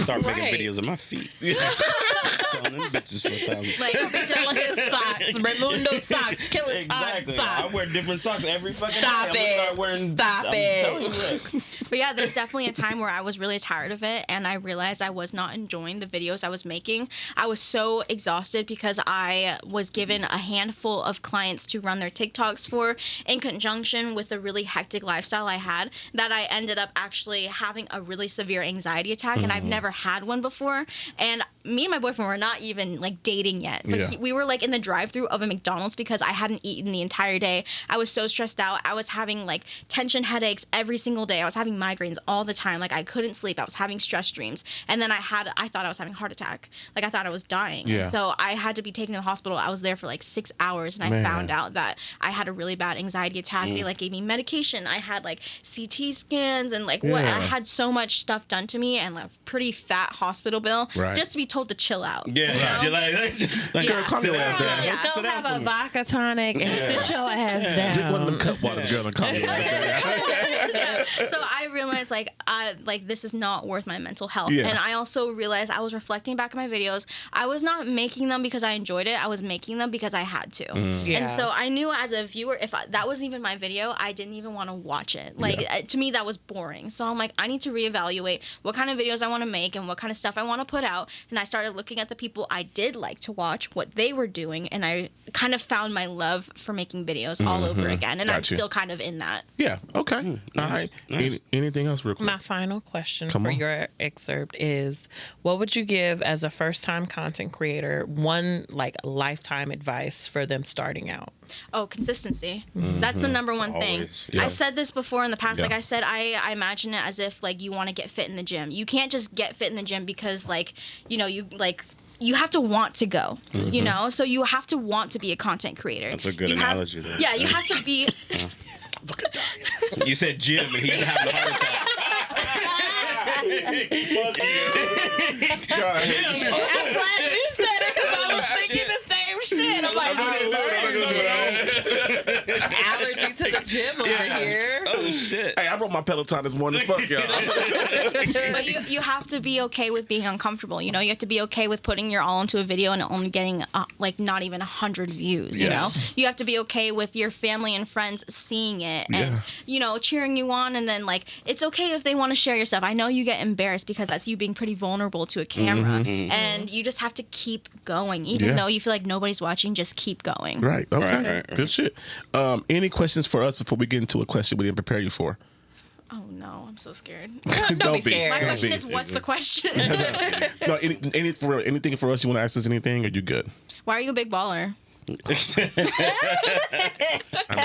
Start making Right. videos of my feet. Selling them bitches for $1,000. Like, Selling his socks, Raimundo socks, killing Exactly. time I socks. wear different socks every fucking Stop day. it. I'm gonna start wearing, Stop I'm it. telling you what. But yeah, there's definitely a time where I was really tired of it, and I realized I was not enjoying the videos I was making. I was so exhausted because I was given a handful of clients to run their TikToks for, in conjunction with a really hectic lifestyle I had, that I ended up actually having a really severe anxiety attack, and I've never had one before. And me and my boyfriend were not even like dating yet, but Yeah. we were like in the drive-thru of a McDonald's because I hadn't eaten the entire day. I was so stressed out. I was having like tension headaches every single day. I was having migraines all the time. Like I couldn't sleep. I was having stress dreams. And then I thought I was having a heart attack. Like I thought I was dying. Yeah. And so I had to be taken to the hospital. I was there for like 6 hours, and I found out that I had a really bad anxiety attack. They like gave me medication. I had like CT scans and like what I had so much stuff done to me, and like pretty fat hospital bill just to be told to chill out. Yeah, you're like, just like, Girl, calm your ass down. Yeah. Go have a vodka tonic and sit your ass down. Just one of them cup waters, girl, and calm your ass down. So I realized like this is not worth my mental health. Yeah. And I also realized I was reflecting back on my videos. I was not making them because I enjoyed it. I was making them because I had to. Yeah. And so I knew as a viewer, if that wasn't even my video, I didn't even want to watch it. Like to me, that was boring. So I'm like, I need to reevaluate what kind of videos I want to make and what kind of stuff I want to put out. And I started looking at the people I did like to watch, what they were doing, and I kind of found my love for making videos all over again. And I'm Gotcha. still kind of in that. Yeah. Okay. All right. Anything else, real quick? My final question Come for on. your excerpt is, what would you give as a first-time content creator one like lifetime advice for them starting out? Oh, consistency. That's the number one thing. Always. Yeah. I said this before in the past. Yeah. Like I said, I imagine it as if like you want to get fit in the gym. You can't just get fit in the gym because like, you know, you have to want to go, you know? So you have to want to be a content creator. That's a good You have- analogy there. Yeah, you have to be... You said Jim, and he's having a heart attack. Fuck you. God, I hate you. I'm glad you said it because I was thinking the same shit. I'm like, allergy to the gym over here. Oh shit. Hey, I brought my Peloton this morning. Fuck y'all. But you have to be okay with being uncomfortable. You know, you have to be okay with putting your all into a video and only getting like not even 100 views. You know, you have to be okay with your family and friends seeing it and you know cheering you on. And then like it's okay if they want to share your stuff. I know you get embarrassed because that's you being pretty vulnerable to a camera, and you just have to keep going, even though you feel like nobody's watching. Just keep going. Right. Okay. Right. Good shit. Any questions for us before we get into a question we didn't prepare you for? Oh no, I'm so scared. Don't be scared. My Don't question be. is, what's the question? No, anything for us you want to ask us anything? Or you good? Why are you a big baller? I'm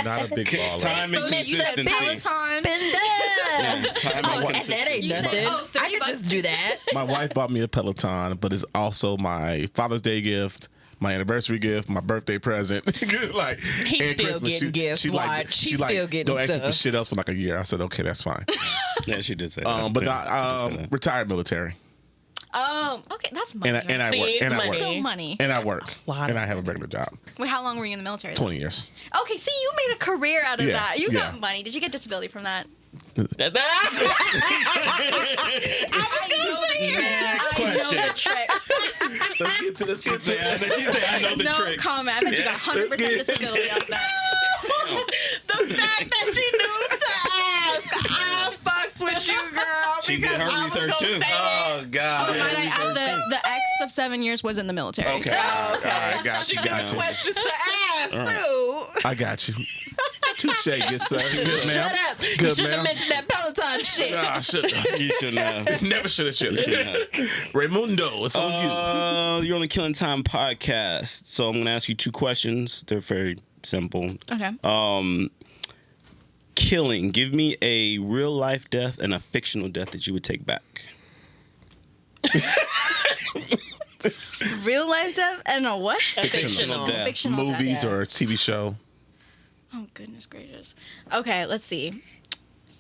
not a big baller. Time and You said consistency. Peloton. Yeah, time Oh, and and that ain't You said, nothing. oh, I 30 could bucks. just do that. My wife bought me a Peloton, but it's also my Father's Day gift, my anniversary gift, my birthday present. Like He's and still Christmas. getting gifts. Watch. He's still getting don't ask me for stuff. shit else for like a year. I said, okay, that's fine. Yeah, she did say that. But Yeah, not she did say retired military, Oh, okay, that's money. and I work, See, and I money. work, Still money. and I work, Lot and of I have a regular job. Wait, how long were you in the military? though? 20 years. Okay, see, you made a career out of Yeah, that. You yeah. got money. Did you get disability from that? I was gonna say I know the tricks. Let's get to this. She said, I know the No tricks. comment. I bet you got 100% disability off that. the fact that she knew to ask, I fucks with you, girl. She did because her I was research gonna too. say it. Oh God. Might I add the ex of 7 years was in the military. Okay. All right. Got She you. knew Got you. questions to ask too. I got you. Touche, good sir. Good ma'am. Shut up. You Good should have ma'am. mentioned that Peloton shit. Nah, I should. You shouldn't have. Never should have. Should Shouldn't have. have. Raymundo, it's on you. You're on the Killing Time podcast. So I'm going to ask you two questions. They're very simple. Okay. Killing. Give me a real life death and a fictional death that you would take back. Real life death and a what? Fictional. death. Fictional death. Movies or a TV show. Oh, goodness gracious. Okay, let's see.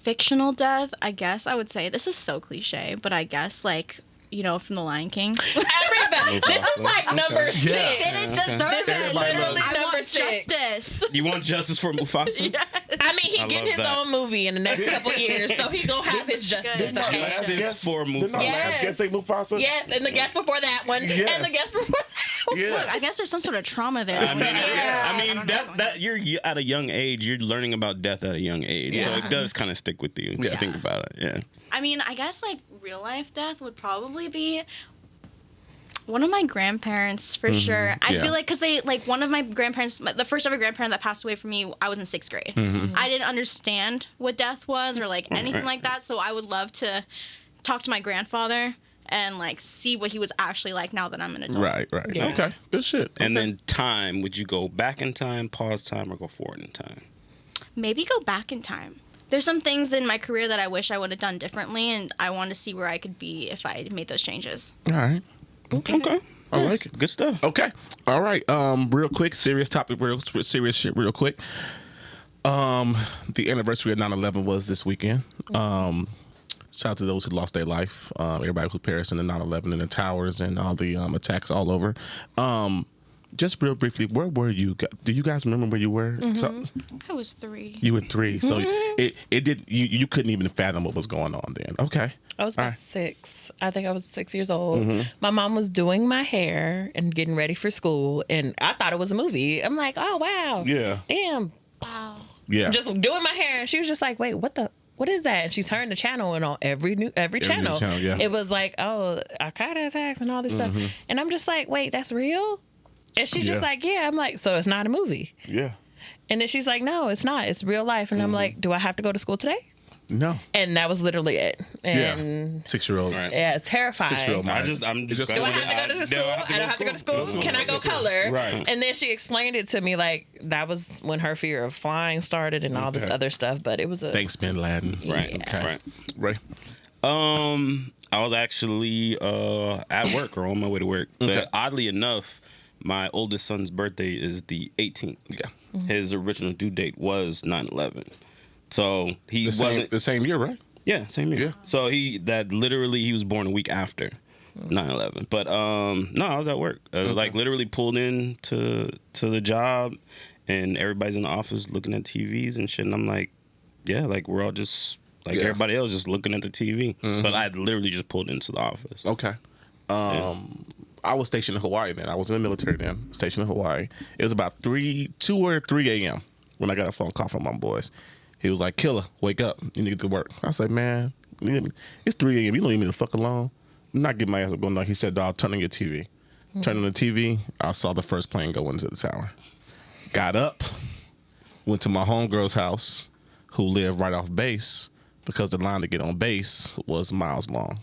Fictional death, I guess I would say, this is so cliche, but I guess, like, you know, from The Lion King. Everybody, this is like number six. Yeah. Didn't Okay. deserve This is Everybody literally loves- I number want 6. justice. You want justice for Mufasa? I mean, he I getting love his that. own movie in the next couple years, so he gonna have his justice. Good. Okay? Justice for Didn't our Mufasa. last guest say Mufasa? Yes, and the guest before that one, and the Yes. guest before that one. Yeah. Look, I guess there's some sort of trauma there. I mean, Yeah. I mean that you're at a young age. You're learning about death at a young age, so Yeah. it does kind of stick with you. Yeah. Think about it. Yeah. I mean, I guess, like, real life death would probably be one of my grandparents, for sure. I Yeah. feel like, because they, like, one of my grandparents, the first ever grandparent that passed away from me, I was in 6th grade. I didn't understand what death was or, like, anything like that, so I would love to talk to my grandfather and like see what he was actually like now that I'm an adult. Right. Yeah. Okay. Good shit. And Okay. then time, would you go back in time, pause time, or go forward in time? Maybe go back in time. There's some things in my career that I wish I would have done differently, and I want to see where I could be if I made those changes. All right. Okay. I like it. Good stuff. Okay. All right. Real quick, serious topic, serious shit, real quick. The anniversary of 9/11 was this weekend. Shout out to those who lost their life. Everybody who perished in the 9/11 and the towers and all the attacks all over. Just real briefly, where were you? Do you guys remember where you were? So, I was 3. you were 3, so it did. You couldn't even fathom what was going on then. Okay. I was about All right. 6. I think I was 6 years old. My mom was doing my hair and getting ready for school, and I thought it was a movie. I'm like, oh wow, Yeah. damn, Wow. Yeah. just doing my hair, and she was just like, wait, what is that? And she turned the channel, and on every channel, channel, yeah. it was like, oh, Al-Qaeda attacks and all this stuff. And I'm just like, wait, that's real? And she's just Yeah. like, yeah. I'm like, so it's not a movie? Yeah. And then she's like, no, it's not. It's real life. And I'm like, do I have to go to school today? No. And that was literally it. And Yeah. 6-year-old. Right. yeah, terrifying. 6-year-old mind. I'm just. just- Do I have to go to school? I don't have to go to school. Can I go color? Right. And then she explained it to me like that was when her fear of flying started and all this Okay. other stuff. But it was a Thanks, Bin Laden. Right. Okay. Right. Ray. I was actually at work or on my way to work. Okay. But oddly enough, my oldest son's birthday is the 18th. Yeah. His original due date was 9/11. So he wasn't. The same year, right? Yeah, same year. Yeah. So he was born a week after 9/11. But no, I was at work. Like literally pulled in to the job, and everybody's in the office looking at TVs and shit. And I'm like, yeah, like we're all just like Yeah. everybody else just looking at the TV. But I had literally just pulled into the office. Okay. I was stationed in Hawaii then. I was in the military then, stationed in Hawaii. It was about 2 or 3 a.m. when I got a phone call from my boys. He was like, "Killer, wake up. You need to get to work." I was like, "Man, it's 3 a.m. You don't need me to fuck alone. I'm not getting my ass up going down." He said, "Dog, turn on your TV." Turned on the TV. I saw the first plane go into the tower. Got up, went to my homegirl's house, who lived right off base, because the line to get on base was miles long.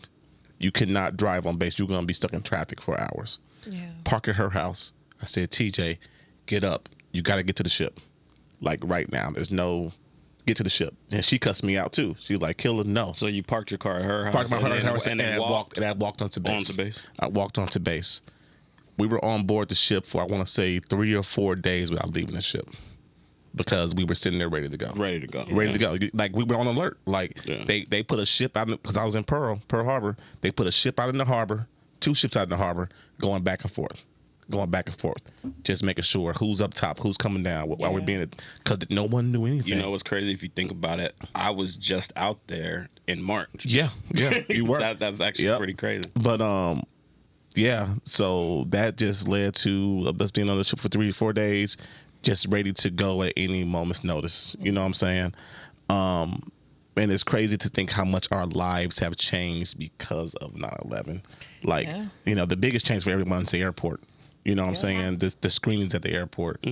You could not drive on base. You're going to be stuck in traffic for hours. yeah. Park at her house. I said, "TJ, get up. You got to get to the ship. Like right now. There's no... Get to the ship." And she cussed me out too. She was like, "Killer, no." So you parked your car at her house. Parked my car at her house and then walked. I walked onto base. Onto base. I walked onto base. We were on board the ship for, I want to say, 3 or 4 days without leaving the ship. Because we were sitting there ready to go. Ready to go. Ready to go. Like, we were on alert. Like, Yeah. they put a ship out, because I was in Pearl Harbor. They put a ship out in the harbor, 2 ships out in the harbor, going back and forth. Just making sure who's up top, who's coming down, while we're being, because no one knew anything. You know what's crazy if you think about it? I was just out there in March. Yeah, you were. That's actually Yep. pretty crazy. But yeah, so that just led to us being on the ship for 3 or 4 days, just ready to go at any moment's notice. You know what I'm saying? And it's crazy to think how much our lives have changed because of 9/11. Like, the biggest change for everyone is the airport. You know what I'm saying? The screenings at the airport,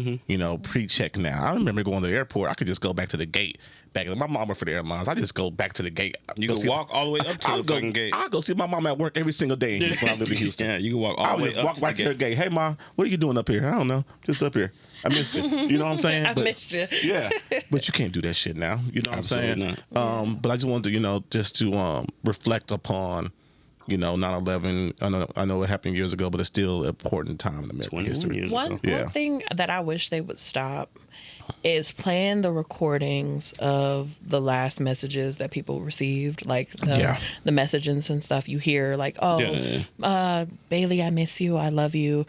pre-check now. I remember going to the airport. I could just go back to the gate. My mom worked for the airlines. I just go back to the gate. You can walk all the way up to the fucking gate. I'll go see my mom at work every single day in Houston when I live in Houston. Yeah, you can walk I all the would way just up walk to right the to her gate. gate. "Hey, Ma, what are you doing up here?" "I don't know. Just up here. I missed you." You know what I'm saying? I missed you. Yeah. But you can't do that shit now. You know what I'm saying? Absolutely But I just wanted to, just to reflect upon, 9/11. I know it happened years ago, but it's still an important time in American 21 history. years One ago. Yeah. thing that I wish they would stop is playing the recordings of the last messages that people received, like the messages and stuff. You hear like, Bailey, I miss you, I love you,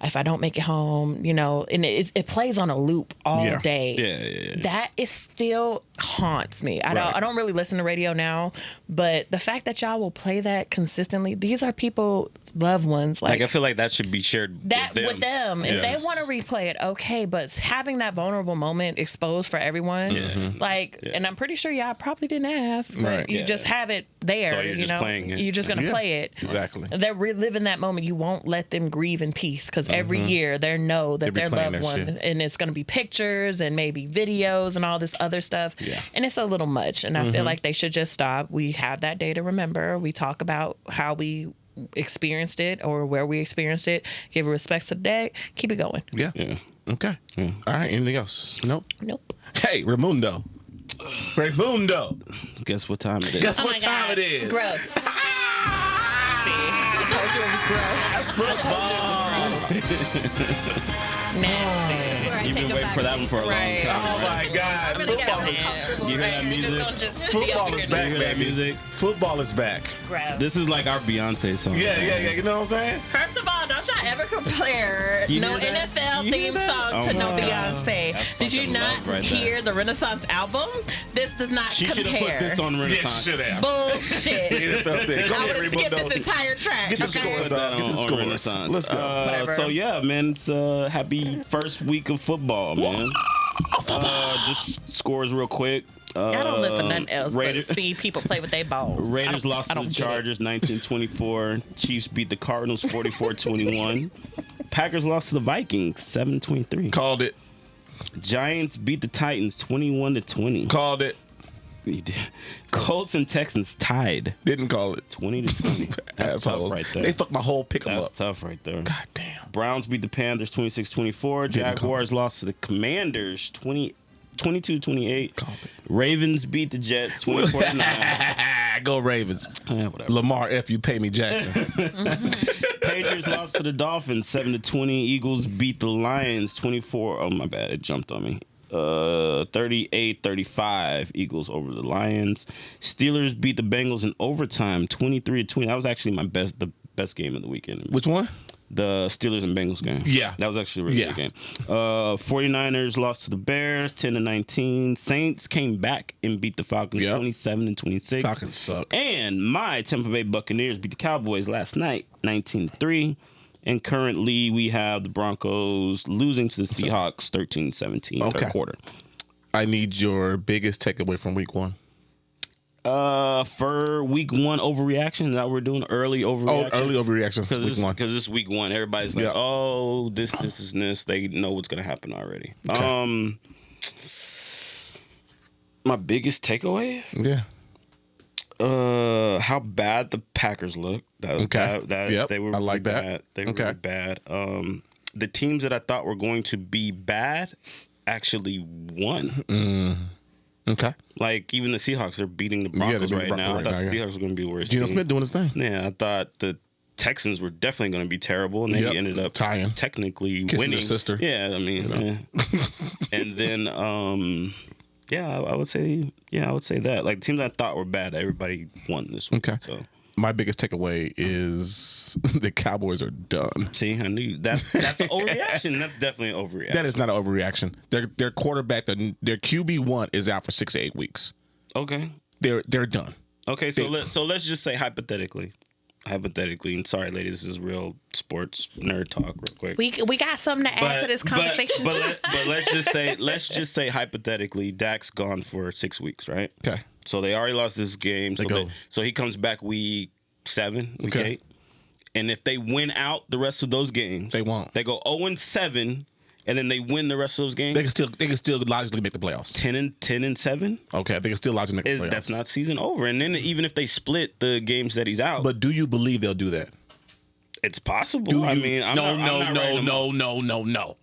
if I don't make it home, and it plays on a loop all day. Yeah. That is still haunts me. I don't really listen to radio now, but the fact that y'all will play that consistently, these are people, loved ones. Like I feel like that should be shared With them. If they Yes. want to replay it, okay, but having that vulnerable moment exposed for everyone, and I'm pretty sure y'all probably didn't ask, but Right. you just have it there. So you're just playing it. You're just gonna play it. Exactly. They're reliving that moment. You won't let them grieve in peace, because every year they know that They be their playing loved that one, shit. and it's gonna be pictures and maybe videos and all this other stuff. Yeah. And it's a little much, and I feel like they should just stop. We have that day to remember. We talk about how we experienced it or where we experienced it. Give respect to the dead. Keep it going. Yeah. Okay. Yeah. All right. Anything else? Nope. Hey, Raimundo. Guess what time it is? Guess Oh what my time God. it is? Gross. See, I told you it was gross. Football. Nasty. You've been waiting for that one for a long Right. time. Oh my God. We're gonna get Football is- uncomfortable. You hear that Right, music? you're just gonna just be Football up is here back, You hear that baby. music? Football is back. Gross. This is like our Beyonce song. Yeah. You know what I'm saying? First of all, don't y'all ever compare You no hear that? NFL You hear theme that? song Oh to my no God. Beyonce. That's Did you fucking not love right hear there. the Renaissance album? This does not She should compare. have put this on Yeah, Renaissance. you should have. Bullshit. NFL thing. Go I ahead, would have skipped Raimundo. this entire track. Get the Okay? scores, Put dog. that Get the on scores. Renaissance. Let's go. Whatever. So yeah, man, it's happy first week of football, man. Just scores real quick. I don't live for nothing else Raiders, but see people play with their balls. Raiders lost I to don't the get it. Chargers 19-24. Chiefs beat the Cardinals 44-21. Packers lost to the Vikings 7-23. Called it. Giants beat the Titans 21-20. Called it. You did. Colts and Texans tied Didn't call it. 20-20. That's tough Assholes. right there. They fucked my whole pick 'em That's up. tough right there. God damn. Browns beat the Panthers 26-24. Didn't call Jaguars lost to the Commanders 22-28. Called it. Ravens beat the Jets 24-9. Go Ravens. Whatever. Lamar, F you pay me Jackson. Patriots lost to the Dolphins 7-20. Eagles beat the Lions 24. Oh my bad, it jumped on me. 38-35. Eagles over the Lions. Steelers beat the Bengals in overtime 23-20. That was actually the best game of the weekend. Which one? The Steelers and Bengals game. Yeah. That was actually a really good game. 49ers lost to the Bears 10-19. Saints came back and beat the Falcons 27-26. Falcons suck. And my Tampa Bay Buccaneers beat the Cowboys last night 19-3. And currently we have the Broncos losing to the Seahawks 13-17 Okay. third quarter. I need your biggest takeaway from week one. For week one overreaction, that we're doing early overreaction. Oh, early overreactions Because week one. this week one, everybody's like, Yeah. "Oh, this is this." They know what's gonna happen already. Okay. My biggest takeaway, Yeah. how bad the Packers look. Okay. Yep, They were I like really that. bad. They were Okay. really bad. The teams that I thought were going to be bad actually won. Okay. Like even the Seahawks are beating the they're Broncos beating right the now. I Broncos thought right the now, Seahawks were going to be worse. Geno team. Smith doing his thing. Yeah, I thought the Texans were definitely going to be terrible, and they Yep. ended up Tying. technically Kissing winning. their sister. Yeah, I mean, and then I would say that like teams I thought were bad, everybody won this week. Okay. So My biggest takeaway is the Cowboys are done. see, I knew that's an overreaction. That's definitely an overreaction. That is not an overreaction. Their quarterback, their QB1 is out for 6 to 8 weeks. Okay. They're done. Okay. So let's just say hypothetically, and sorry, ladies, this is real sports nerd talk, real quick. We got something to add to this conversation too. But let's just say hypothetically, Dak's gone for 6 weeks, right? Okay. So they already lost this game. go. So he comes back week 7, week Okay. 8. And if they win out the rest of those games, They won't. They go 0-7, and then they win the rest of those games. They can still logically make the playoffs. 10-7. Okay, they can still logically make the playoffs. That's not season over. And then even if they split the games that he's out, But do you believe they'll do that? it's possible. Do you? I mean, I'm not writing them off. No.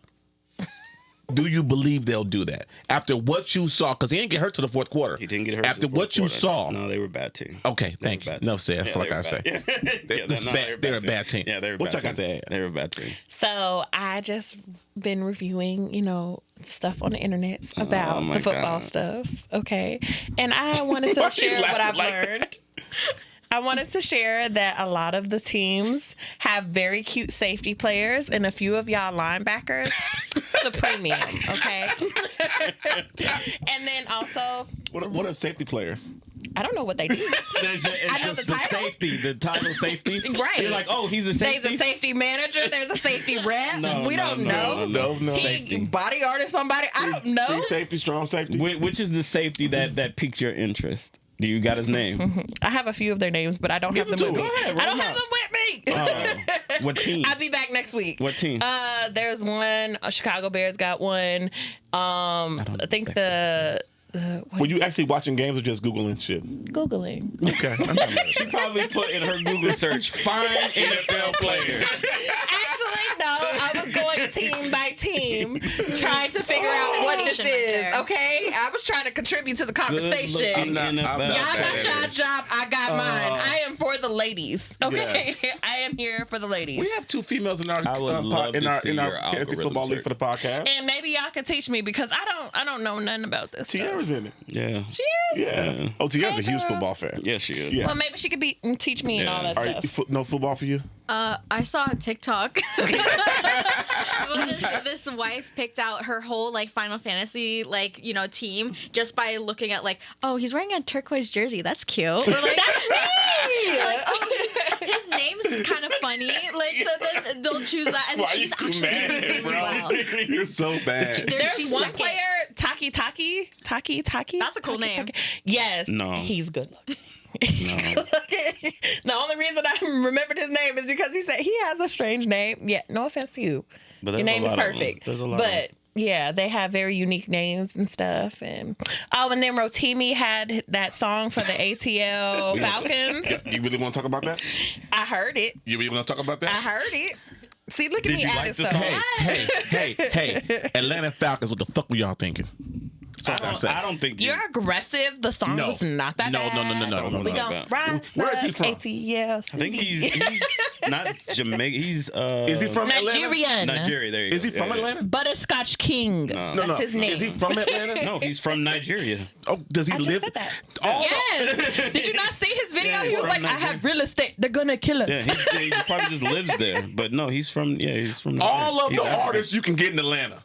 Do you believe they'll do that after what you saw? Because he didn't get hurt to the fourth quarter. He didn't get hurt. After to the fourth what you quarter. saw. No, they were a bad team. Okay, thank you. No, say that's all I gotta say. They're a bad team. Yeah, they're a What bad y'all got to team. add? They're a bad team. So I just been reviewing, stuff on the internet about my the football God. stuff. Okay. And I wanted to share what I've laughing like learned. I wanted to share that a lot of the teams have very cute safety players, and a few of y'all linebackers, the premium, okay? And then also, What are safety players? I don't know what they do. It's I know just the title. safety, the title safety. Right. You're like, oh, he's a safety. There's a safety manager. There's a safety rep. No, we don't know. No. He Safety. bodyguarded somebody. I don't know. Free safety, strong safety. Which is the safety that piques your interest? Do you got his name? I have a few of their names, but I don't have them with me. Go ahead, I don't roll have them them with me. What team? I'll be back next week. What team? There's one. Chicago Bears got one. I think the Were you actually watching games or just Googling shit? Googling. Okay. I'm not mad at She it. probably put in her Google search, find NFL players. Actually, no. I was going team by team, trying to figure out what this Right is. there. Okay, I was trying to contribute to the conversation. I'm not Y'all got y'all your job. I got mine. I am for the ladies. Okay, Yes. I am here for the ladies. We have 2 females in our I would love in to our see in our your fantasy algorithm football league search. for the podcast. And maybe y'all can teach me because I don't know nothing about this. Stuff. Tiara's in it. Yeah. She is. Yeah. Oh, Tiara's a huge girl. football fan. Yeah, she is. Yeah. Well, maybe she could teach me and all that All right, stuff. no football for you? I saw a TikTok. this wife picked out her whole like Final Fantasy team just by looking at like, oh, he's wearing a turquoise jersey. That's cute. Or like, That's me. like, oh, his name's kind of funny. Like, so then they'll choose that, and Why she's you actually mad, doing really bro? well. You're so bad. There's She's one second. player, Taki. That's a cool name. Yes. No. He's good looking. No. The only reason I remembered his name is because he said he has a strange name. Yeah, no offense to you. But Your there's a name is lot of them. perfect. There's a lot of But yeah, they have very unique names and stuff. And and then Rotimi had that song for the ATL Falcons. You really want to talk about that? I heard it. You really want to talk about I that? heard it. See, look at Did me you at like it the stuff. song? Hey. Atlanta Falcons, what the fuck were y'all thinking? That's all I gotta say. I don't think You're aggressive. The song No. was not that No, bad. no. We Not gon' bad. rise Where is he up, from? ATL. I think he's not Jamaican. He's Is he from Atlanta? Nigerian. Nigeria. There you Is go. he from Yeah, yeah. Atlanta? Butterscotch King. No. That's his name. Is he from Atlanta? No, he's from Nigeria. Oh, does he I just live? said that. All Yes. Did you not see his video? Yeah, He he's was from like, I Nigeria. have real estate. They're gonna kill us. Yeah, he probably just lives there. But no, he's from Nigeria. all of He's the African. artists you can get in Atlanta.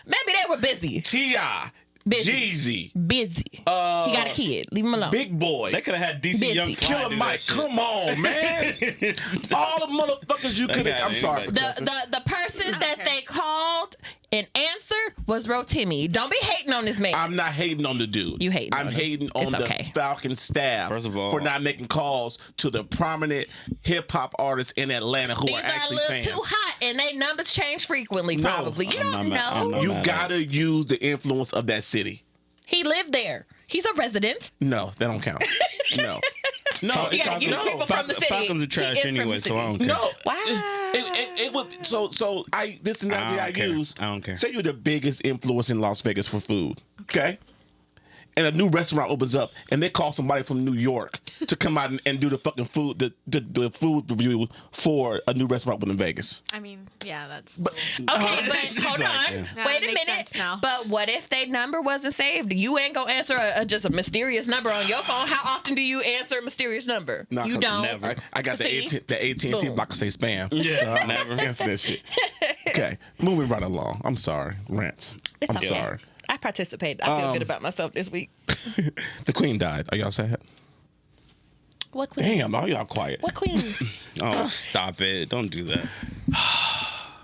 Maybe they were busy. T.I., Busy. Jeezy, Busy. He got a kid. Leave him alone. Big Boy, They could have had DC Busy. Young Fly Killer do Mike. that shit. Come on, man. All the motherfuckers you That could guy have. I'm ain't sorry for anybody. cussing. The person that they called and answered was Rotimi. Don't be hating on this man. I'm not hating on the dude. You hating I'm on him. hating on It's the okay. Falcon staff First of all- for not making calls to the prominent hip hop artists in Atlanta who These are are a actually little fans. too hot, and they numbers change frequently. No, Probably. You I'm don't not- I'm know. not- You mad at gotta use the influence of that city. He lived there. He's a resident. No, that don't count. No. No, You gotta use people from the city. Falcons are He trash is from anyway, the so I don't care. No. Wow. It would so I this analogy I don't care. use. I don't care. Say you're the biggest influence in Las Vegas for food. Okay. And a new restaurant opens up, and they call somebody from New York to come out and do the fucking food, the food review for a new restaurant open in Vegas. I mean, yeah, that's. But Okay, but She's hold like, on. yeah. Wait a Makes minute. sense now. But what if their number wasn't saved? You ain't gonna answer just a mysterious number on your phone. How often do you answer a mysterious number? Nah, You 'cause don't. never. I got the See? AT&T Boom. block to say spam. Yeah, So I'm never. not answer that shit. Okay, moving right along. I'm sorry, rants. It's I'm okay. sorry. I participated. I feel good about myself this week. The queen died. Are y'all sad? What queen? Damn, all y'all quiet. What queen? Oh, stop it! Don't do that.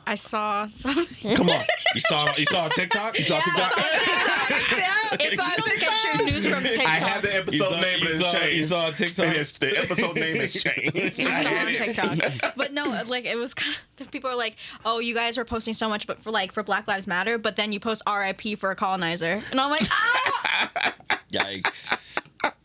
I saw something. Come on. You saw a TikTok? You saw TikTok? It's on Don't get your news from TikTok. I had the episode name, but it's changed. You saw a TikTok? The episode name has changed. I saw on TikTok. But no, like it was kind of people are like, "Oh, you guys were posting so much, but for Black Lives Matter, but then you post RIP for a colonizer," and I'm like, "Ah!" Yikes!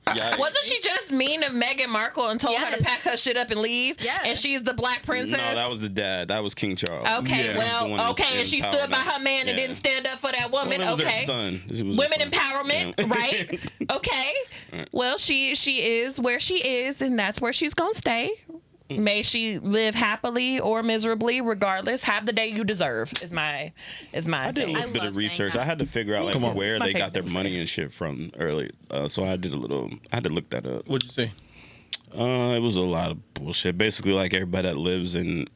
Yikes! Wasn't she just mean to Meghan Markle and told her Yes. to pack her shit up and leave? Yeah. And she's the black princess? No, that was the dad. That was King Charles. Okay, Yeah, he was the one well, that okay, and she empowered stood by them. her man and Yeah. didn't stand up for that woman. Well, it was Okay. Her son. It was her Women son. empowerment, Yeah. right? Okay. Well, she is where she is, and that's where she's gonna stay. May she live happily or miserably, regardless. Have the day you deserve. Is my I did a thing. little bit love of saying research. that. I had to figure out like Come on. where It's my they got favorite their thing to money say. and shit from early. So I did I had to look that up. What'd you say? It was a lot of bullshit. Basically, like everybody that lives in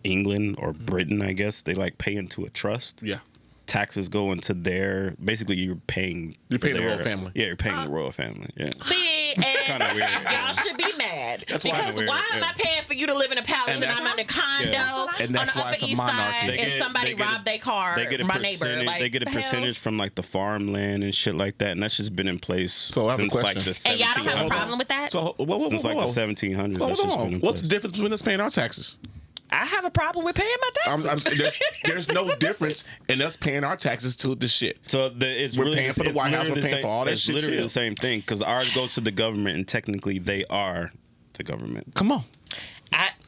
England or Britain, I guess they like pay into a trust. Yeah. Taxes go into their. Basically, you're paying. You're paying for the their- royal family. Yeah, you're paying the royal family. Yeah. See, and Kinda weird. y'all should be mad why- because Kinda weird, why am I yeah. paying for you to live in a palace And and I'm that's- in a condo Yeah. And that's on the why it's Upper a East monarchy. Side They and get- somebody they get a- robbed their car, They get a my neighbor? percentage. Like, They get a the hell? percentage from like the farmland and shit like that, and that's just been in place So I have a since like question. the And y'all don't have a 1700s. problem with that? So, whoa, Since like the 1700s. Hold that's just been on. in What's the place. difference between us paying our taxes? I have a problem with paying my taxes. There's no difference in us paying our taxes to the shit. So we're paying for the White House. We're paying for all that shit. It's literally too. the same thing because ours goes to the government, and technically they are the government. Come on.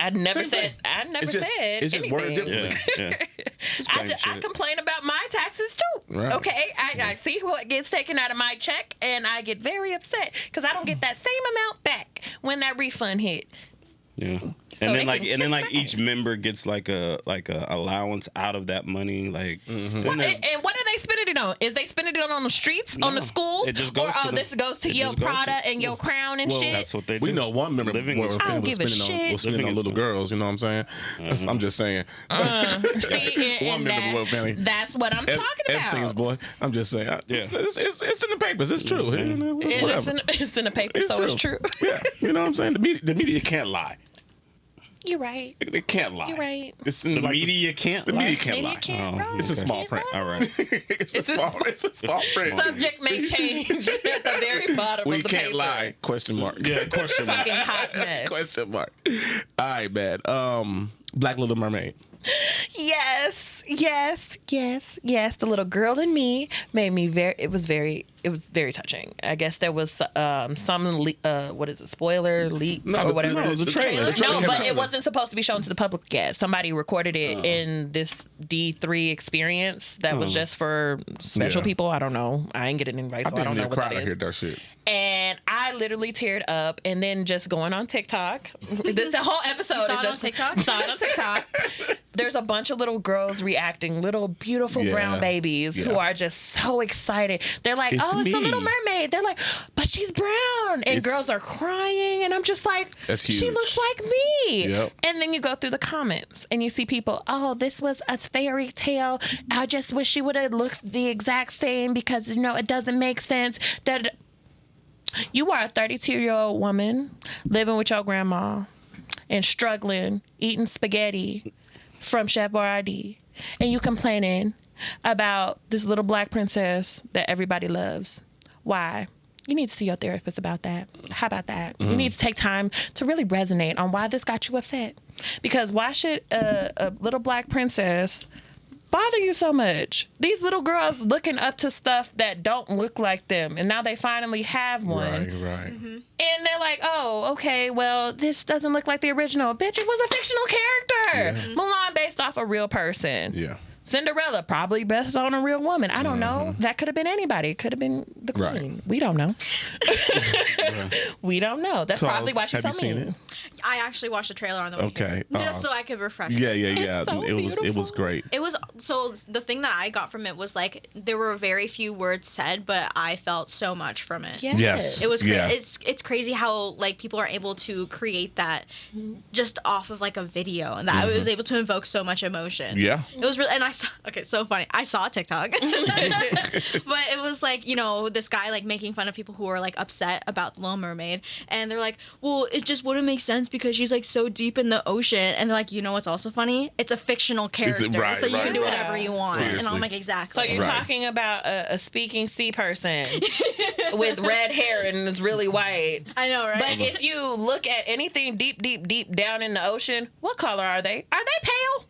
I never Same said thing. I never It's just- said it's just anything. worded differently. Yeah. I complain about my taxes too. Right. Okay, I see what gets taken out of my check, and I get very upset because I don't get that same amount back when that refund hit. Yeah. So And they then like can and then kiss like my each member gets like a allowance out of that money. Like then there's- And what are they spending it on? Is they spending it on the streets, on the schools, it just goes or to this goes to it your just goes Prada to- and your crown and shit? that's what they do. We know one member Living was is- I don't give a spending Living on is little fun. girls. You know what I'm saying? I'm just saying. See, One member of the royal family. that's what I'm talking about. Epstein's boy. I'm just saying. Yeah. It's in the papers. It's true. Whatever. It's in the paper, so it's true. Yeah. You know what I'm saying? The media can't lie. You're right. They can't lie. You're right. It's in the like, media can't The lie. media can't Media lie. can't lie. It's a okay. small print. All right. It's a small print. Subject may change at the very bottom We of the can't paper. lie. Question mark. Yeah, question mark. Fucking hot mess. Question mark. All right, man. Black Little Mermaid. Yes. The little girl in me made me it was very touching. I guess there was some spoiler leak or whatever. No, it was a trailer. No, but it wasn't supposed to be shown to the public yet. Somebody recorded it in this D3 experience that was just for special people. I don't know. I ain't getting invited, so I don't know what that is. I heard that shit. And I literally teared up, and then just going on TikTok. This the whole episode saw is it just on TikTok? Saw it on TikTok. There's a bunch of little girls reacting, little beautiful brown babies who are just so excited. They're like, It's "Oh, it's the me. Little Mermaid." They're like, "But she's brown," and girls are crying, and I'm just like, That's "She huge. looks like me." Yep. And then you go through the comments, and you see people, "Oh, this was a fairy tale. I just wish she would have looked the exact same because it doesn't make sense." You are a 32-year-old woman living with your grandma and struggling, eating spaghetti from Chef Boyardee, and you complaining about this little black princess that everybody loves. Why? You need to see your therapist about that. How about that? You need to take time to really resonate on why this got you upset. Because why should a little black princess bother you so much? These little girls looking up to stuff that don't look like them, and now they finally have one. Right. And they're like, "Oh, okay, well, this doesn't look like the original." Bitch, it was a fictional character. Mulan based off a real person. Yeah. Cinderella probably based on a real woman. I don't know. That could have been anybody. It could have been the queen. Right. We don't know. We don't know. That's probably why she's Have so you seen mean. it? I actually watched the trailer on the weekend. Okay. Just so I could refresh. Yeah. It's so It was beautiful. great. It was so the thing that I got from it was like there were very few words said, but I felt so much from it. Yes. It was Yeah. it's crazy how like people are able to create that just off of like a video, and that I was able to invoke so much emotion. Yeah. It was really, and I saw, okay, so funny. I saw TikTok, but it was like, this guy like making fun of people who are like upset about Little Mermaid, and they're like, well, it just wouldn't make sense because she's like so deep in the ocean, and they're like, what's also funny? It's a fictional character, right, so you right, can do right. whatever you want. Seriously. And I'm like, So exactly. you're Right. talking about a speaking sea person with red hair and it's really white. I know, right? But if you look at anything deep down in the ocean, what color are they? Are they pale?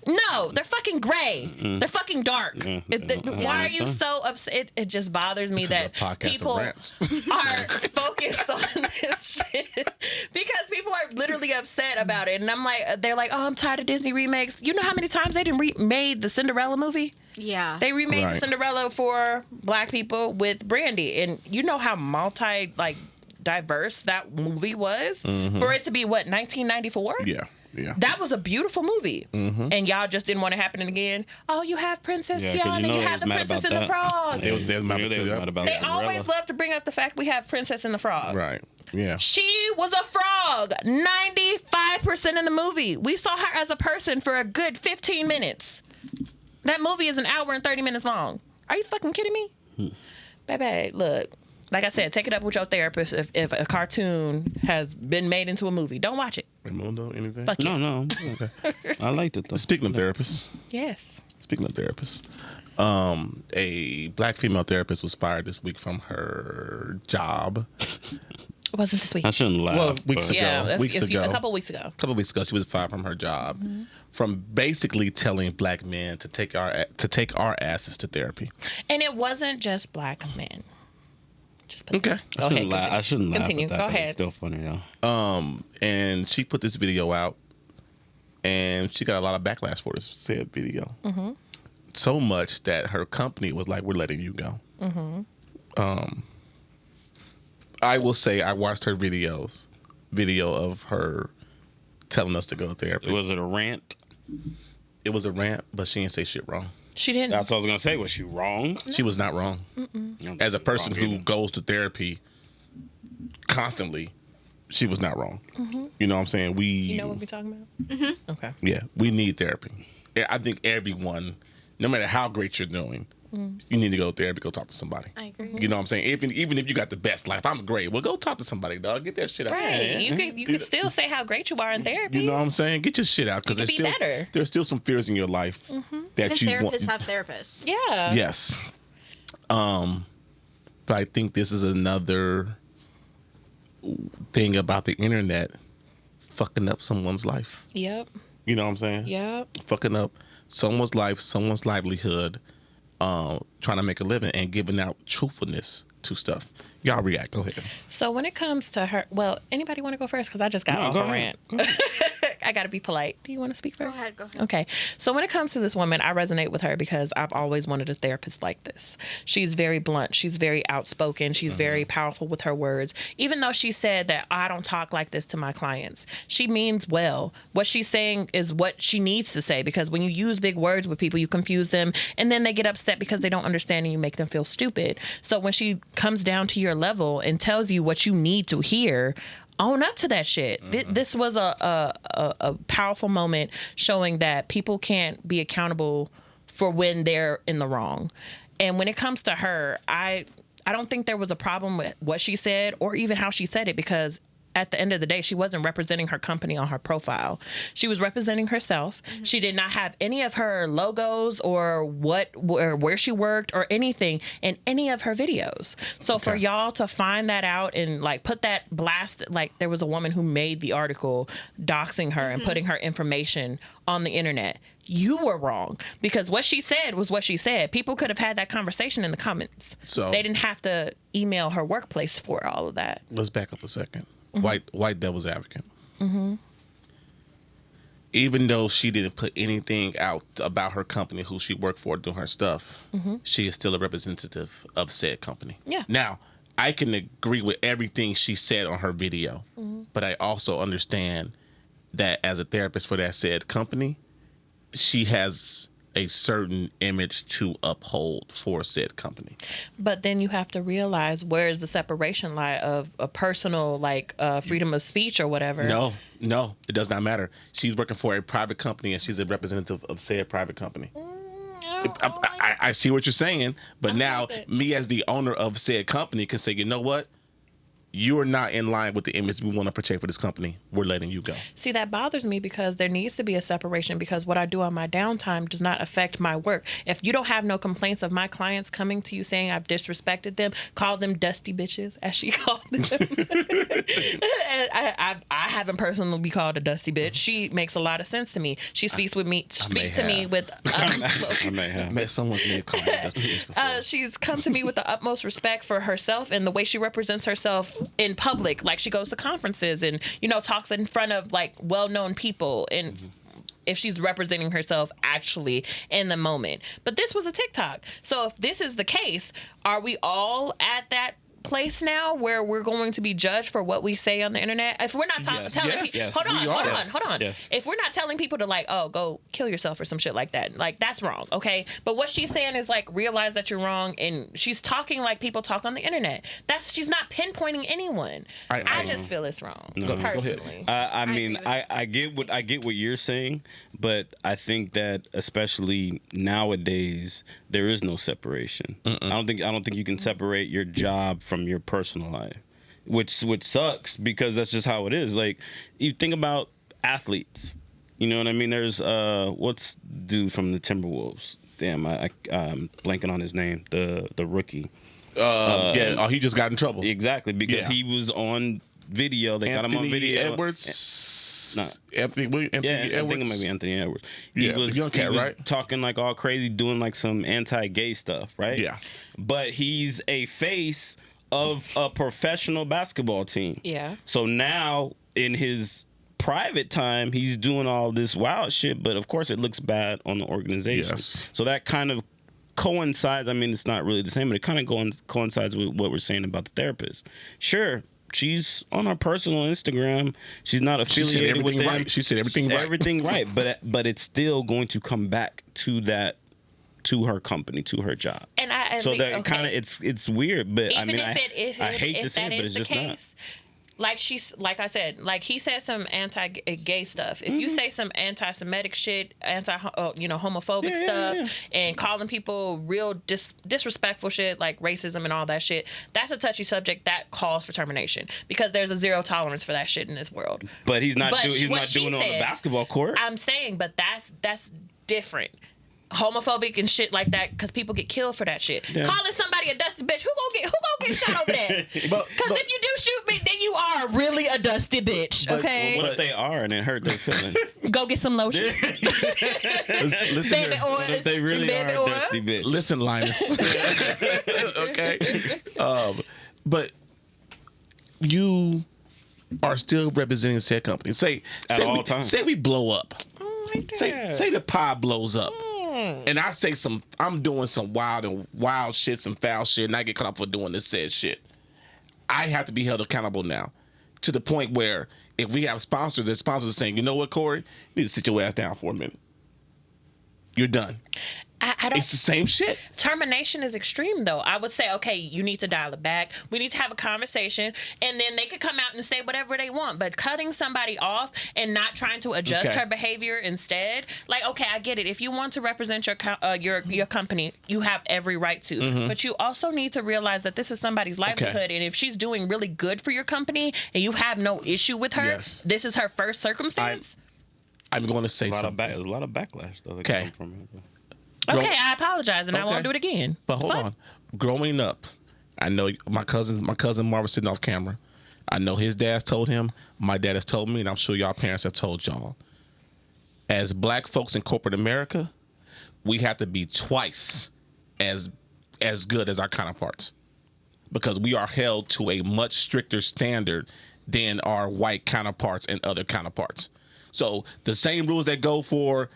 No, they're fucking gray. They're fucking dark. Why are you so upset? It just bothers me This that is a podcast people of rants. are focused on this shit because people are literally upset about it. And I'm like, they're like, "Oh, I'm tired of Disney remakes." You know how many times they didn't remade the Cinderella movie? yeah. They remade Right. the Cinderella for black people with Brandy, and you know how diverse that movie was for it to be 1994. Yeah. That was a beautiful movie, and y'all just didn't want it happening again. Oh, you have Princess Yeah, 'cause Tiana, you know you they have was the mad Princess about and the that. Frog. They was mad They was mad about They Cinderella. always love to bring up the fact we have Princess and the Frog. Right. Yeah. She was a frog 95% in the movie. We saw her as a person for a good 15 minutes. That movie is an hour and 30 minutes long. Are you fucking kidding me? Baby, look. Like I said, take it up with your therapist if a cartoon has been made into a movie. Don't watch it. Raimundo, anything? Fuck you. No. I liked it though. Speaking of therapists. Yes. A black female therapist was fired this week from her job. It wasn't this week. I shouldn't laugh. Well, weeks but- ago. Yeah, Weeks ago. a couple weeks ago. A couple of weeks ago, she was fired from her job from basically telling black men to take our asses to therapy. And it wasn't just black men. Just put Okay. Go ahead. I shouldn't laugh Continue. at that. Go but ahead. It's still funny though. And she put this video out, and she got a lot of backlash for this said video. So much that her company was like, "We're letting you go." I will say I watched her video of her telling us to go to therapy. Was it a rant? It was a rant, but she didn't say shit wrong. She didn't. That's what I was gonna say. Was she wrong? She was not wrong. I don't think As a she was person wrong who either. goes to therapy constantly, she was not wrong. You know what I'm saying? You know what we're talking about? Okay. Yeah, we need therapy. I think everyone, no matter how great you're doing, you need to go to therapy, go talk to somebody. I agree. You know what I'm saying? Even if you got the best life, I'm great. Well, go talk to somebody, dog. Get that shit out. Right. You could still say how great you are in therapy. You know what I'm saying? Get your shit out because You could be better. there's still some fears in your life that Even you therapists want. have therapists. Yeah. Yes. But I think this is another thing about the internet fucking up someone's life. Yep. You know what I'm saying? Yep. Fucking up someone's life, someone's livelihood, trying to make a living and giving out truthfulness to stuff. Y'all react. Go ahead. So when it comes to her, well, anybody want to go first? Because I just got off go a ahead. rant. I got to be polite. Do you want to speak first? Go ahead. Okay. So when it comes to this woman, I resonate with her because I've always wanted a therapist like this. She's very blunt. She's very outspoken. She's very powerful with her words. Even though she said that I don't talk like this to my clients, she means well. What she's saying is what she needs to say, because when you use big words with people, you confuse them and then they get upset because they don't understand and you make them feel stupid. So when she comes down to your level and tells you what you need to hear, own up to that shit. This was a powerful moment showing that people can't be accountable for when they're in the wrong. And when it comes to her, I don't think there was a problem with what she said or even how she said it, because at the end of the day, she wasn't representing her company on her profile. She was representing herself. She did not have any of her logos or where she worked or anything in any of her videos. So for y'all to find that out and like put that blast, like there was a woman who made the article doxing her and putting her information on the internet. You were wrong, because what she said was what she said. People could have had that conversation in the comments. So They didn't have to email her workplace for all of that. let's back up a second. White devil's advocate. Even though she didn't put anything out about her company, who she worked for, doing her stuff, she is still a representative of said company. Yeah. Now, I can agree with everything she said on her video, but I also understand that as a therapist for that said company, she has a certain image to uphold for said company. But then you have to realize, where is the separation lie of a personal, like freedom of speech or whatever? No, it does not matter. She's working for a private company and she's a representative of said private company. I see what you're saying, but now me as the owner of said company can say, you know what? You're not in line with the image we want to portray for this company. We're letting you go. See, that bothers me, because there needs to be a separation, because what I do on my downtime does not affect my work. If you don't have no complaints of my clients coming to you saying I've disrespected them, call them dusty bitches, as she called them. I haven't personally been called a dusty bitch. She makes a lot of sense to me. She speaks to me with I may have. Man, someone's made a comment that's before. she's come to me with the utmost respect for herself and the way she represents herself in public. Like, she goes to conferences and, you know, talks in front of like well-known people, and if she's representing herself actually in the moment. But this was a TikTok. So if this is the case, are we all at that place now where we're going to be judged for what we say on the internet? If we're not telling people, Yes, hold on. Yes. If we're not telling people to like, oh, go kill yourself or some shit like that, like, that's wrong, okay? But what she's saying is like, realize that you're wrong, and she's talking like people talk on the internet. She's not pinpointing anyone. I just feel it's wrong, personally. I mean, I get what you're saying, but I think that especially nowadays there is no separation. I don't think you can separate your job from your personal life, which sucks, because that's just how it is. Like, you think about athletes, you know what I mean? There's what's dude from the Timberwolves? Damn, I'm blanking on his name. The rookie. he just got in trouble. Exactly, because he was on video. They got him on video. Edwards. No. Anthony I Edwards. think it might be Anthony Edwards. Yeah, the young cat, right? Talking like all crazy, doing like some anti-gay stuff, right? Yeah. But he's a face of a professional basketball team. Yeah. So now in his private time, he's doing all this wild shit, but of course it looks bad on the organization. Yes. So that kind of coincides. I mean, it's not really the same, but it kind of coincides with what we're saying about the therapist. Sure. She's on her personal Instagram. She's not affiliated with them. Right. She said everything right. Everything right, but it's still going to come back to that, to her company, to her job. And kind of it's weird, but even I mean, I hate to say it, but it's just not. Like I said, like he said some anti-gay stuff. If you say some anti-Semitic shit, homophobic stuff, and calling people real disrespectful shit like racism and all that shit, that's a touchy subject that calls for termination because there's a zero tolerance for that shit in this world. But he's not doing it on the basketball court. I'm saying, but that's different. Homophobic and shit like that because people get killed for that shit. Yeah. Calling somebody a dusty bitch, who gonna get shot over that? Because if you do shoot me, then you are really a dusty bitch. Okay. Well, what if they are and it hurt their feelings? Go get some lotion. Listen baby oil. What if they really are a dusty bitch? Listen, Linus. Okay. But you are still representing said company. Say all times. Say we blow up. Say the pie blows up. And I say I'm doing some wild shit, some foul shit, and I get caught up for doing this said shit. I have to be held accountable now, to the point where if we have sponsors, the sponsors are saying, you know what, Corey, you need to sit your ass down for a minute. You're done. I don't. It's the same shit. Termination is extreme, though. I would say, okay, you need to dial it back. We need to have a conversation, and then they could come out and say whatever they want. But cutting somebody off and not trying to adjust her behavior instead, like, okay, I get it. If you want to represent your company, you have every right to. Mm-hmm. But you also need to realize that this is somebody's livelihood, and if she's doing really good for your company and you have no issue with her, this is her first circumstance. I'm going to say something. There's a lot of backlash, though. That comes from it. Okay, I apologize, and I won't do it again. But hold on. Growing up, I know my cousin Marv sitting off camera. I know his dad told him. My dad has told me, and I'm sure y'all parents have told y'all. As black folks in corporate America, we have to be twice as good as our counterparts because we are held to a much stricter standard than our white counterparts and other counterparts. So the same rules that go for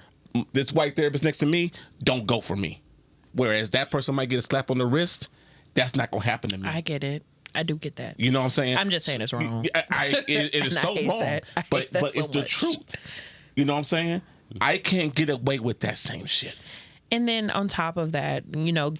this white therapist next to me don't go for me. Whereas that person might get a slap on the wrist, that's not going to happen to me. I get it. I do get that. You know what I'm saying? I'm just saying it's wrong. It is so wrong. But it's the truth. You know what I'm saying? I can't get away with that same shit. And then on top of that,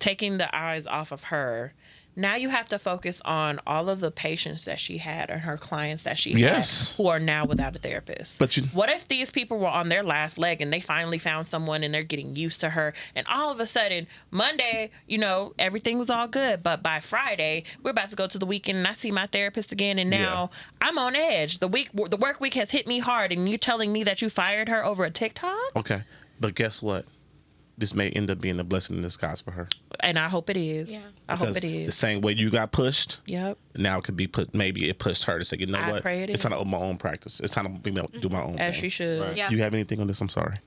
taking the eyes off of her, now you have to focus on all of the patients that she had and her clients that she had who are now without a therapist. But what if these people were on their last leg and they finally found someone and they're getting used to her, and all of a sudden Monday, everything was all good, but by Friday we're about to go to the weekend and I see my therapist again, and now I'm on edge. The work week has hit me hard, and you're telling me that you fired her over a TikTok? Okay, but guess what? This may end up being a blessing in disguise for her. And I hope it is. Yeah. I hope it is. The same way you got pushed. Yep. Now it could be put. Maybe it pushed her to say, you know what? It's time to own my own practice. It's time to do my own thing. As she should. Right. Yeah. You have anything on this? I'm sorry.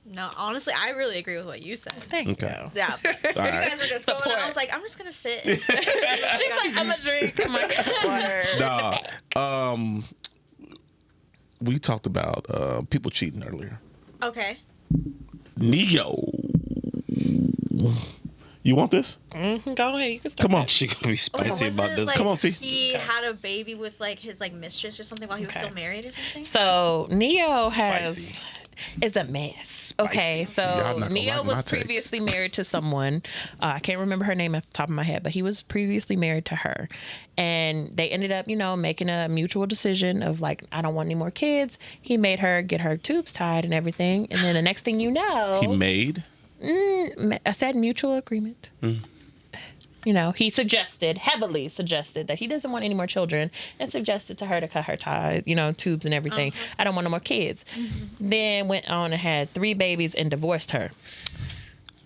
No, honestly, I really agree with what you said. Thank you. Yeah. You guys were just going on. I was like, I'm just going to sit. She's like, I'm going to drink. I'm like, water. We talked about people cheating earlier. Okay. Neo. You want this? Mm-hmm. Go ahead. You can start. Come on. She's gonna be spicy about this. Like, come on, T. He had a baby with his mistress or something while he was still married or something. So Neo is a mess. Okay, so Neo was previously married to someone. I can't remember her name off the top of my head, but he was previously married to her, and they ended up, making a mutual decision of like, I don't want any more kids. He made her get her tubes tied and everything, and then the next thing you know, he made. I said mutual agreement. He heavily suggested that he doesn't want any more children, and suggested to her to cut her ties, tubes and everything. I don't want no more kids. Then went on and had 3 babies and divorced her.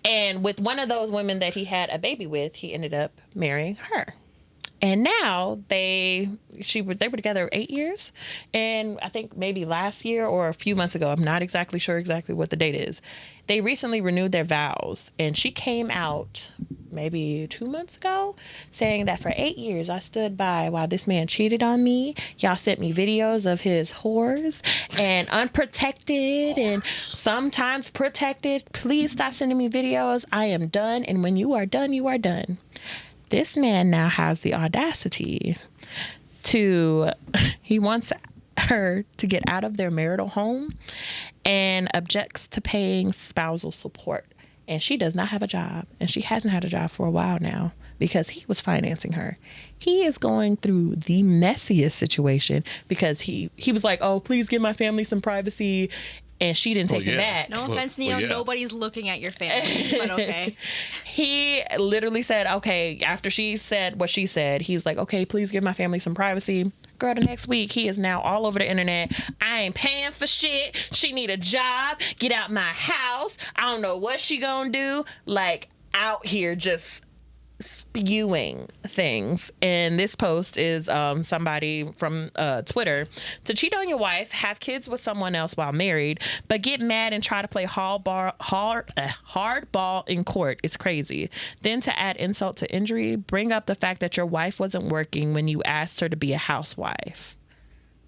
And with one of those women that he had a baby with, he ended up marrying her. And now they were together 8 years, and I think maybe last year or a few months ago, I'm not exactly sure what the date is, they recently renewed their vows. And she came out maybe 2 months ago saying that for 8 years I stood by while this man cheated on me. Y'all sent me videos of his whores and unprotected and sometimes protected. Please stop sending me videos. I am done. And when you are done, you are done. This man now has the audacity he wants her to get out of their marital home and objects to paying spousal support. And she does not have a job. And she hasn't had a job for a while now because he was financing her. He is going through the messiest situation because he was like, oh, please give my family some privacy. And she didn't take it back. No offense, Neo. Nobody's looking at your family, but okay. He literally said, okay, after she said what she said, he was like, okay, please give my family some privacy. Girl, the next week, he is now all over the internet. I ain't paying for shit. She need a job. Get out my house. I don't know what she gonna do. Like, out here just spewing things. And this post is somebody from Twitter. To cheat on your wife, have kids with someone else while married, but get mad and try to play hardball in court. It's crazy. Then to add insult to injury, bring up the fact that your wife wasn't working when you asked her to be a housewife.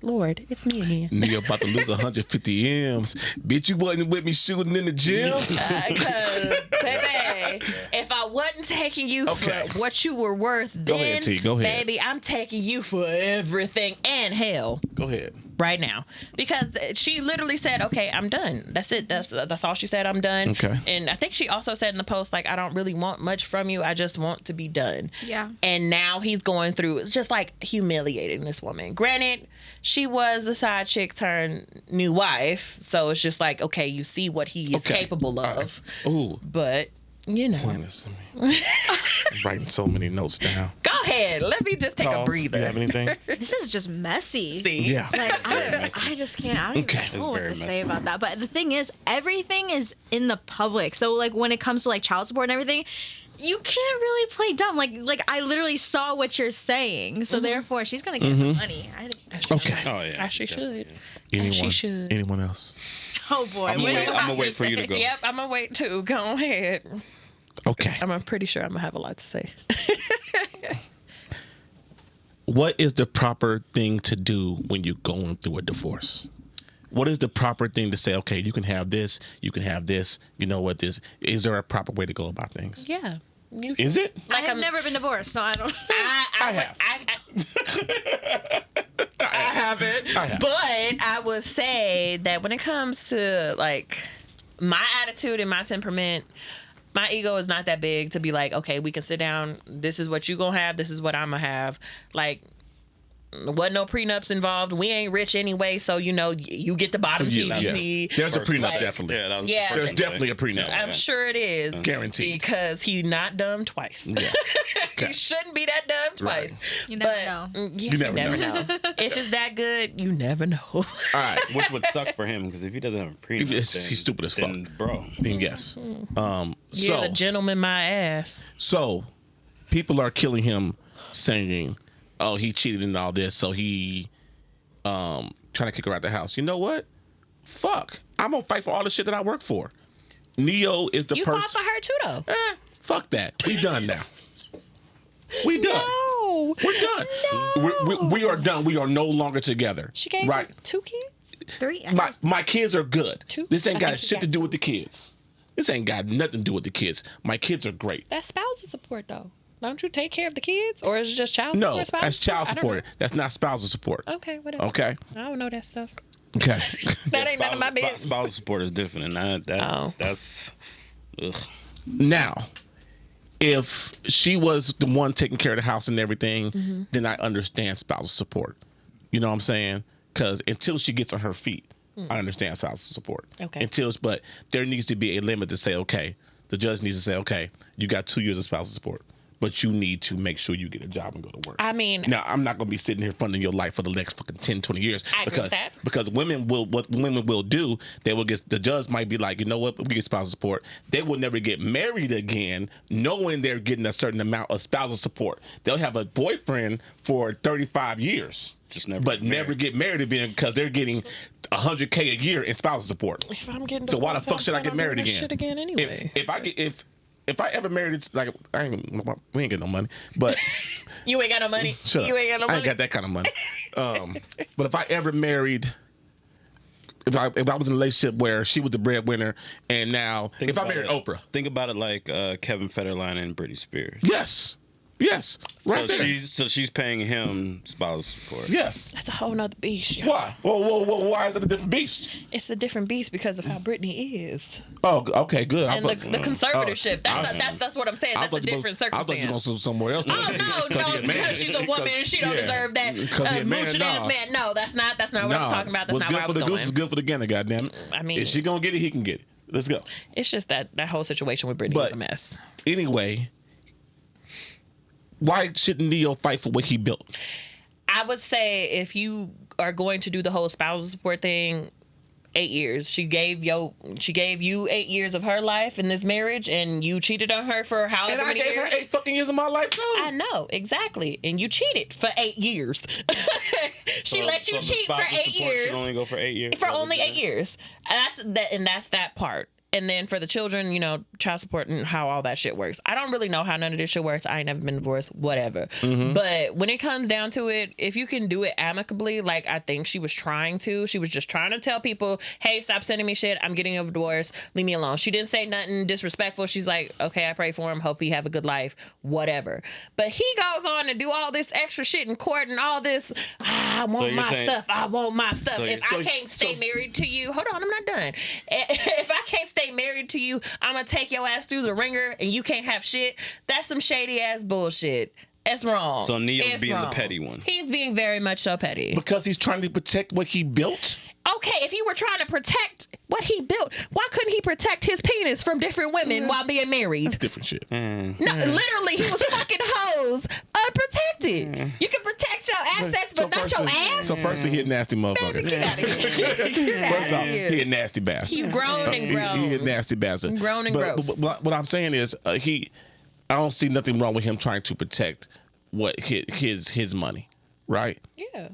Lord, it's me again. Nigga about to lose 150 M's. Bitch, you wasn't with me shooting in the gym? Because, baby, if I wasn't taking you for what you were worth, then, go ahead, T. Go ahead. Baby, I'm taking you for everything and hell. Go ahead. Right now. Because she literally said, okay, I'm done. That's it. That's all she said. I'm done. Okay. And I think she also said in the post, like, I don't really want much from you. I just want to be done. Yeah. And now he's going through just like humiliating this woman. Granted, she was the side chick turned new wife. So it's just like, okay, you see what he is capable of. Ooh. But, you know. I'm writing so many notes down. Go ahead. Let me just take a breather. You have anything? This is just messy. See? Yeah. Like, I just can't. I don't even know what to say about that. But the thing is, everything is in the public. So, like, when it comes to, like, child support and everything, you can't really play dumb. Like I literally saw what you're saying. So, therefore, she's going to get the money. Okay. Oh, yeah. As she should. Anyone else? Oh, boy. I'm going to wait for you to go. Yep, I'm going to wait too. Go ahead. Okay. I'm pretty sure I'm going to have a lot to say. What is the proper thing to do when you're going through a divorce? What is the proper thing to say, okay, you can have this, you can have this, you know what this, is there a proper way to go about things? Yeah. Is it? Like, I've never been divorced, so I don't. I have. I haven't. But I would say that when it comes to, like, my attitude and my temperament, my ego is not that big to be like, okay, we can sit down. This is what you gonna have. This is what I'm gonna have. Like, wasn't no prenups involved. We ain't rich anyway, so you know you get the bottom TV. Yes. There's a prenup, definitely. Yeah, there's definitely a prenup. I'm sure it is, guaranteed, because he's not dumb twice. Yeah. He shouldn't be that dumb twice. Right. You never know. You never know. If it's that good, you never know. All right, which would suck for him because if he doesn't have a prenup, he's stupid as fuck, bro. Then yes. You're the gentleman, my ass. So, people are killing him, saying, "Oh, he cheated and all this, so he trying to kick her out the house." You know what? Fuck. I'm gonna fight for all the shit that I work for. Neo is the person. You fought for her too, though. Fuck that. We done now. We done. No. We're done. No. We are done. We are no longer together. She gave you 2 kids? 3. My kids are good. 2? This ain't got shit to do with the kids. This ain't got nothing to do with the kids. My kids are great. That's spousal support, though. Don't you take care of the kids, or is it just child support? No, that's child support. That's not spousal support. Okay, whatever. Okay. I don't know that stuff. Okay. That ain't none of my business. Spousal support is different, and that's. Ugh. Now, if she was the one taking care of the house and everything, then I understand spousal support. You know what I'm saying? Because until she gets on her feet, I understand spousal support. Okay. But there needs to be a limit to say, okay, the judge needs to say, okay, you got 2 years of spousal support. but you need to make sure you get a job and go to work. I mean, now I'm not going to be sitting here funding your life for the next fucking 10, 20 years. I agree with that. Because what women will do, they will get, the judge might be like, you know what, we get spousal support. They will never get married again, knowing they're getting a certain amount of spousal support. They'll have a boyfriend for 35 years. Never get married again because they're getting $100K a year in spousal support. If I'm getting so why the fuck should I get married again? Shit again anyway. If I ever married, like we ain't getting no money, but you ain't got no money. Shut you up. ain't got no money. I ain't got that kind of money. But if I ever married, if I was in a relationship where she was the breadwinner, and now if I married Oprah, think about it like Kevin Federline and Britney Spears. Yes, right so there. She's paying him spousal support. Yes. That's a whole nother beast. Y'all. Why? Whoa, why is it a different beast? It's a different beast because of how Britney is. Oh, okay, good. And the conservatorship. That's what I'm saying. That's a different circumstance. I thought you were going to somewhere else. Oh, no, because she's a woman and she don't deserve that mooching ass man. No, that's not what I'm talking about. That's not where I was going. What's good for the goose is good for the gander, goddammit. I mean, if she going to get it, he can get it. Let's go. It's just that whole situation with Britney was a mess. Anyway, why shouldn't Neo fight for what he built? I would say if you are going to do the whole spousal support thing, 8 years. She gave you 8 years of her life in this marriage, and you cheated on her for however many years. And I gave her 8 fucking years of my life too. I know, exactly. And you cheated for 8 years. She let you cheat for 8 years. Should only go for 8 years. For only 8 years. And that's that part. And then for the children, child support and how all that shit works. I don't really know how none of this shit works. I ain't never been divorced, whatever. Mm-hmm. But when it comes down to it, if you can do it amicably, like I think she was trying to, she was just trying to tell people, hey, stop sending me shit. I'm getting a divorce. Leave me alone. She didn't say nothing disrespectful. She's like, okay, I pray for him. Hope he have a good life, whatever. But he goes on to do all this extra shit in court and all this, I want my stuff. I want my stuff. If I can't stay married to you, hold on, I'm not done. If I can't stay married to you, I'm gonna take your ass through the ringer and you can't have shit. That's some shady ass bullshit. It's wrong. So Neo's being the petty one. He's being very much so petty. Because he's trying to protect what he built? Okay, if he were trying to protect what he built, why couldn't he protect his penis from different women while being married? That's different shit. No, literally, he was fucking hoes unprotected. You can protect your assets, but not your ass? So first he a nasty motherfucker. Get out of here. First off, he a nasty bastard. You grown and grown. He a nasty bastard. Grown and gross. But what I'm saying is, I don't see nothing wrong with him trying to protect what his money, right? Yeah.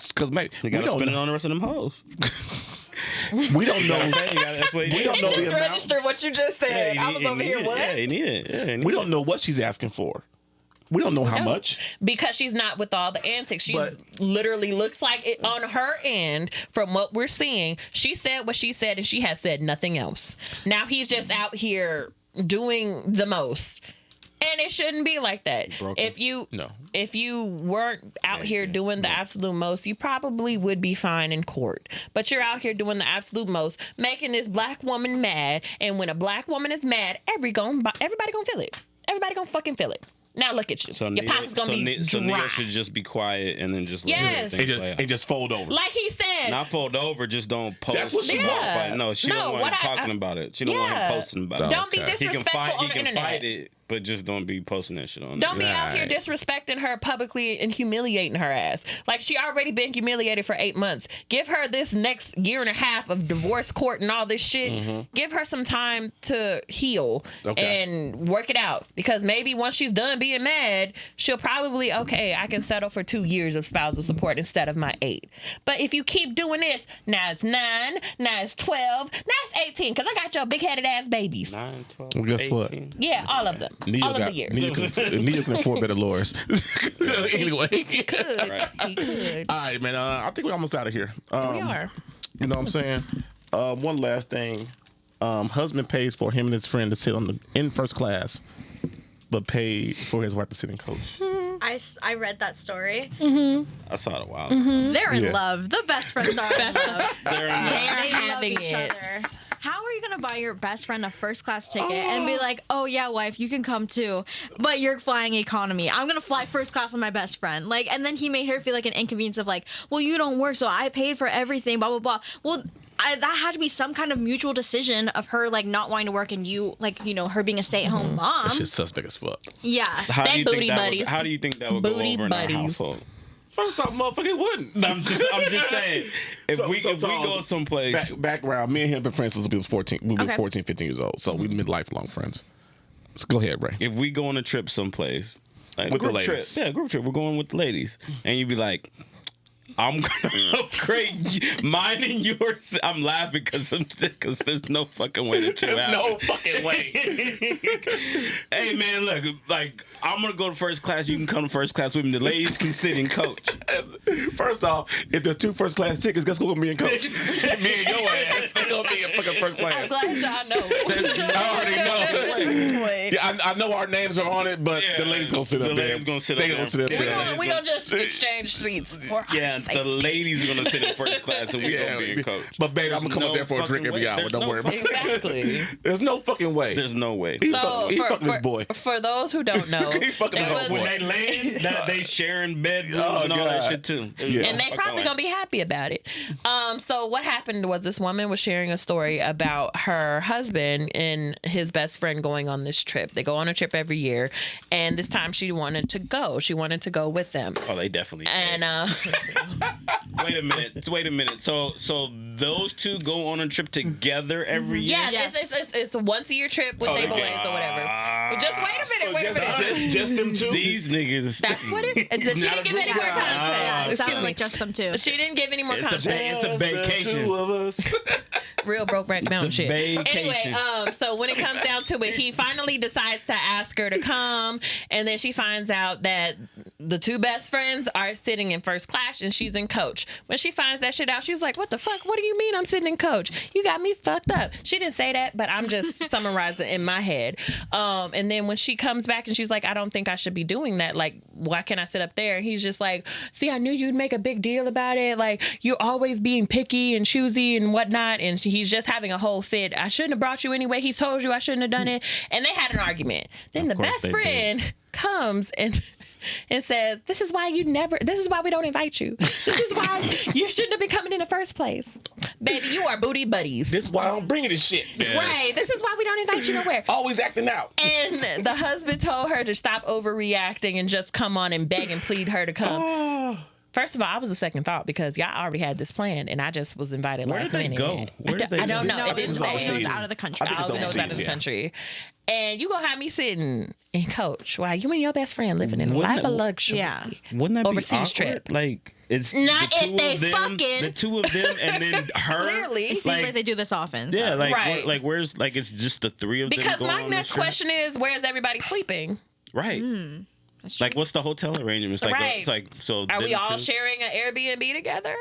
Because maybe we gotta spend it on the rest of them hoes. We don't know. We don't know the amount. Register what you just said. I was over here. What? Yeah, he need it. We don't know what she's asking for. We don't know how much. Because she's not with all the antics. She's literally looks like it on her end, from what we're seeing, she said what she said and she has said nothing else. Now he's just out here doing the most. And it shouldn't be like that. If you weren't out here doing the absolute most, you probably would be fine in court. But you're out here doing the absolute most, making this black woman mad. And when a black woman is mad, everybody gonna feel it. Everybody gonna fucking feel it. Now look at you. Your pocket's gonna be dry. So Neo should just be quiet and then just let things play out. And just fold over. Like he said. Not fold over, just don't post. That's what she wants. No, she don't want him talking about it. She don't want him posting about it. Don't be disrespectful on the internet. He can fight it, but just don't be posting that shit on Don't be out here disrespecting her publicly and humiliating her ass. Like, she already been humiliated for 8 months. Give her this next year and a half of divorce court and all this shit. Mm-hmm. Give her some time to heal and work it out. Because maybe once she's done being mad, she'll probably, I can settle for 2 years of spousal support instead of my 8. But if you keep doing this, now it's 9, now it's 12, now it's 18, because I got your big-headed ass babies. 9, 12, well, guess 18. what? Yeah, all of them. All of the years. Neo can afford better lawyers. Anyway. He could. He could. All right, man. I think we're almost out of here. We are. You know what I'm saying? One last thing. Husband pays for him and his friend to sit in first class, but paid for his wife to sit in coach. I read that story. Mm-hmm. I saw it a while. Mm-hmm. They're in love. The best friends are in love. They're in love. They love having each it. other. How are you going to buy your best friend a first class ticket and be like, oh yeah, wife, you can come too, but you're flying economy. I'm going to fly first class with my best friend. Like, and then he made her feel like an inconvenience of like, well, you don't work, so I paid for everything, blah, blah, blah. Well, that had to be some kind of mutual decision of her like not wanting to work and you like her being a stay-at-home mom. That shit's suspect as fuck. Yeah. How They booty how buddies. do you think that would go Booty over buddies. in our household? First off, motherfucker, it wouldn't. I'm just saying. If we go someplace, Background, me and him been friends since we was 14. We were Okay. 14, 15 years old. So we've been lifelong friends. So go ahead, Ray. if we go on a trip someplace, like With the group trip, ladies. yeah, group trip, we're going with the ladies, and you'd be like, I'm gonna upgrade mine and yours. I'm laughing because there's no fucking way that you There's no happen. fucking way. Hey man, look, like I'm gonna go to first class. You can come to first class with me. The ladies can sit and coach. First off, if there's 2 first class tickets, guess who's gonna be in coach? Me and your ass. They're gonna be in fucking first I'm class. glad y'all know. I already know. Yeah, I know our names are on it, but Yeah, the ladies gonna sit up the there. ladies gonna sit They up gonna there. sit up Yeah. there. We gonna just exchange seats for Yeah, our the ladies are gonna sit in first class, and we gonna be in coach. But baby, I'm gonna come up there for a drink every hour. Don't worry about it. Exactly. There's no fucking way. There's no way. He So fucking this boy. for those who don't know, He fucking it his was- homeboy. When they land, they sharing bedrooms Oh, and all that God. shit too. Yeah. and they probably gonna be happy about it. So what happened was this woman was sharing a story about her husband and his best friend going on this trip. They go on a trip every year, and this time she wanted to go. She wanted to go with them. Oh, they definitely. And Wait a minute. So those two go on a trip together every year. yeah, Yes. it's a once a year trip with they Okay. boys or whatever. But just wait a minute. Just them two. These niggas. That's what it is. She didn't give any more Yeah, context. it Excuse sounded me. like just them two. She didn't give any more It's a context. it's a vacation. Two of us. Real Brokeback Mountain It's a shit. vacation. Anyway, so when it comes down to it, he finally decides to ask her to come, and then she finds out that the 2 best friends are sitting in first class and she's in coach. When she finds that shit out, she's like, "What the fuck? What do you mean I'm sitting in coach? You got me fucked up." She didn't say that, but I'm just summarizing in my head. And then when she comes back and she's like, "I don't think I should be doing that. Like, why can't I sit up there?" And he's just like, "See, I knew you'd make a big deal about it. Like, you're always being picky and choosy and whatnot." And he's just having a whole fit. "I shouldn't have brought you anyway. He told you I shouldn't have done it." And they had an argument. Then the course best they friend comes and says, this is why we don't invite you. This is why you shouldn't have been coming in the first place. Baby, you are booty buddies. This is why I'm bringing this shit. Right. This is why we don't invite you nowhere. Always acting out. And the husband told her to stop overreacting and just come on and beg and plead her to come. First of all, I was a second thought because y'all already had this plan, and I just was invited Where last did they minute. go? Where did they I don't go? know. No, It didn't was say. overseas. it was out of the country. I think I it's was out of overseas, the yeah. country. And you gonna have me sitting in coach while you and your best friend living in a Wouldn't life that- of luxury. Yeah. Wouldn't that Overseas be awkward? trip. Like it's Not the if two they of them, fucking- the 2 of them, and then her. Clearly. It seems like they do this often. so. Yeah, like Right. where's like it's just the 3 of them. Because going my on next this trip? question is, where's everybody sleeping? Right. That's true. Like, what's the hotel arrangements? Like, Right. it's like so. Are we them all two? sharing an Airbnb together?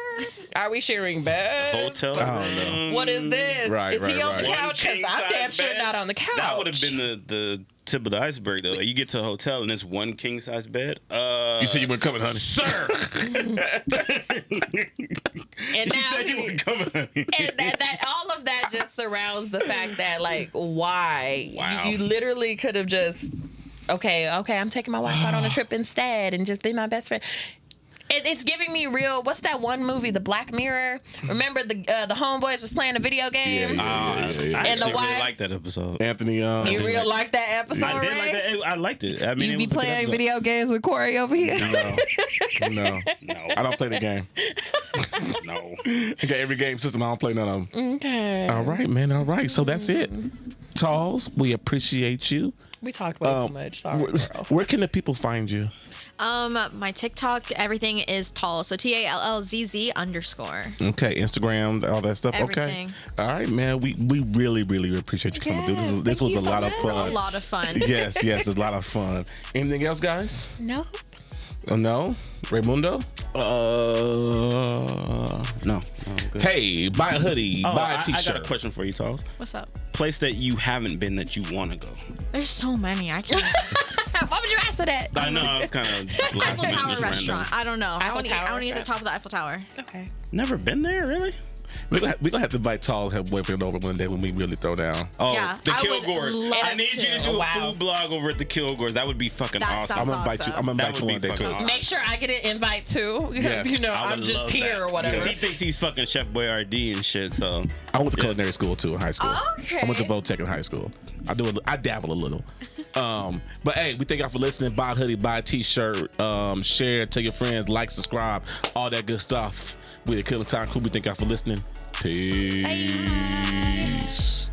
Are we sharing beds? Hotel? I don't know. What is this? Right, is he right, on the right. couch? Because I'm damn sure not on the couch. That would have been the tip of the iceberg, though. Like, you get to a hotel and it's 1 king size bed. You said you weren't coming, honey. Sir. And You now said you were coming. and that all of that just surrounds the fact that, like, why? Wow. You literally could have just, okay, I'm taking my wife out on a trip instead and just be my best friend. It's giving me real. What's that one movie, The Black Mirror? Remember the homeboys was playing a video game. I And the actually wife- really liked that episode. Anthony, You real like that episode, I did right? like that. I liked it. I mean, You it be was a good playing episode. video games with Corey over here. No. No. I don't play the game. No. I got every game system. I don't play none of them. Okay. All right, man. All right. So that's it. Tallzz, we appreciate you. We talked way too much. Sorry, girl. Where can the people find you? My TikTok, everything is Tallzz. So TALLZZ_. Okay, Instagram, all that stuff. Everything. Okay. All right, man. We really, really appreciate you coming through. This was a lot of fun. A lot of fun. Yes, it's a lot of fun. Anything else, guys? No. Oh, no? Raymundo? No. Good. Hey, buy a hoodie, Oh, buy a I t-shirt. got a question for you, Tallzz. What's up? Place that you haven't been that you want to go. There's so many. I can't. Why would you answer that? I know, I was kind of last Eiffel minute, Tower just restaurant. random. I don't know. Eiffel I want to Tower eat at the restaurant? top of the Eiffel Tower. Okay. Never been there, really? We're gonna have to invite Tallzz and her boyfriend over one day when we really throw down. Oh, Yeah, the I would Kilgores. love I need you to do Wow. a food blog over at the Kilgores. That would be fucking That awesome. I'm sounds gonna invite you. I'm gonna That invite you would one be day too. fucking awesome. Make sure I get an invite too. Because, Yes, you know, I would I'm just love here that. or whatever. Because he thinks he's fucking Chef Boyardee and shit. So I went to culinary school too in high school. Okay. I went to Votech in high school. I dabble a little. But hey, we thank y'all for listening. Buy a hoodie, buy a t-shirt, share, tell your friends, like, subscribe, all that good stuff. We the Killing Time Crew. We thank y'all for listening. Peace.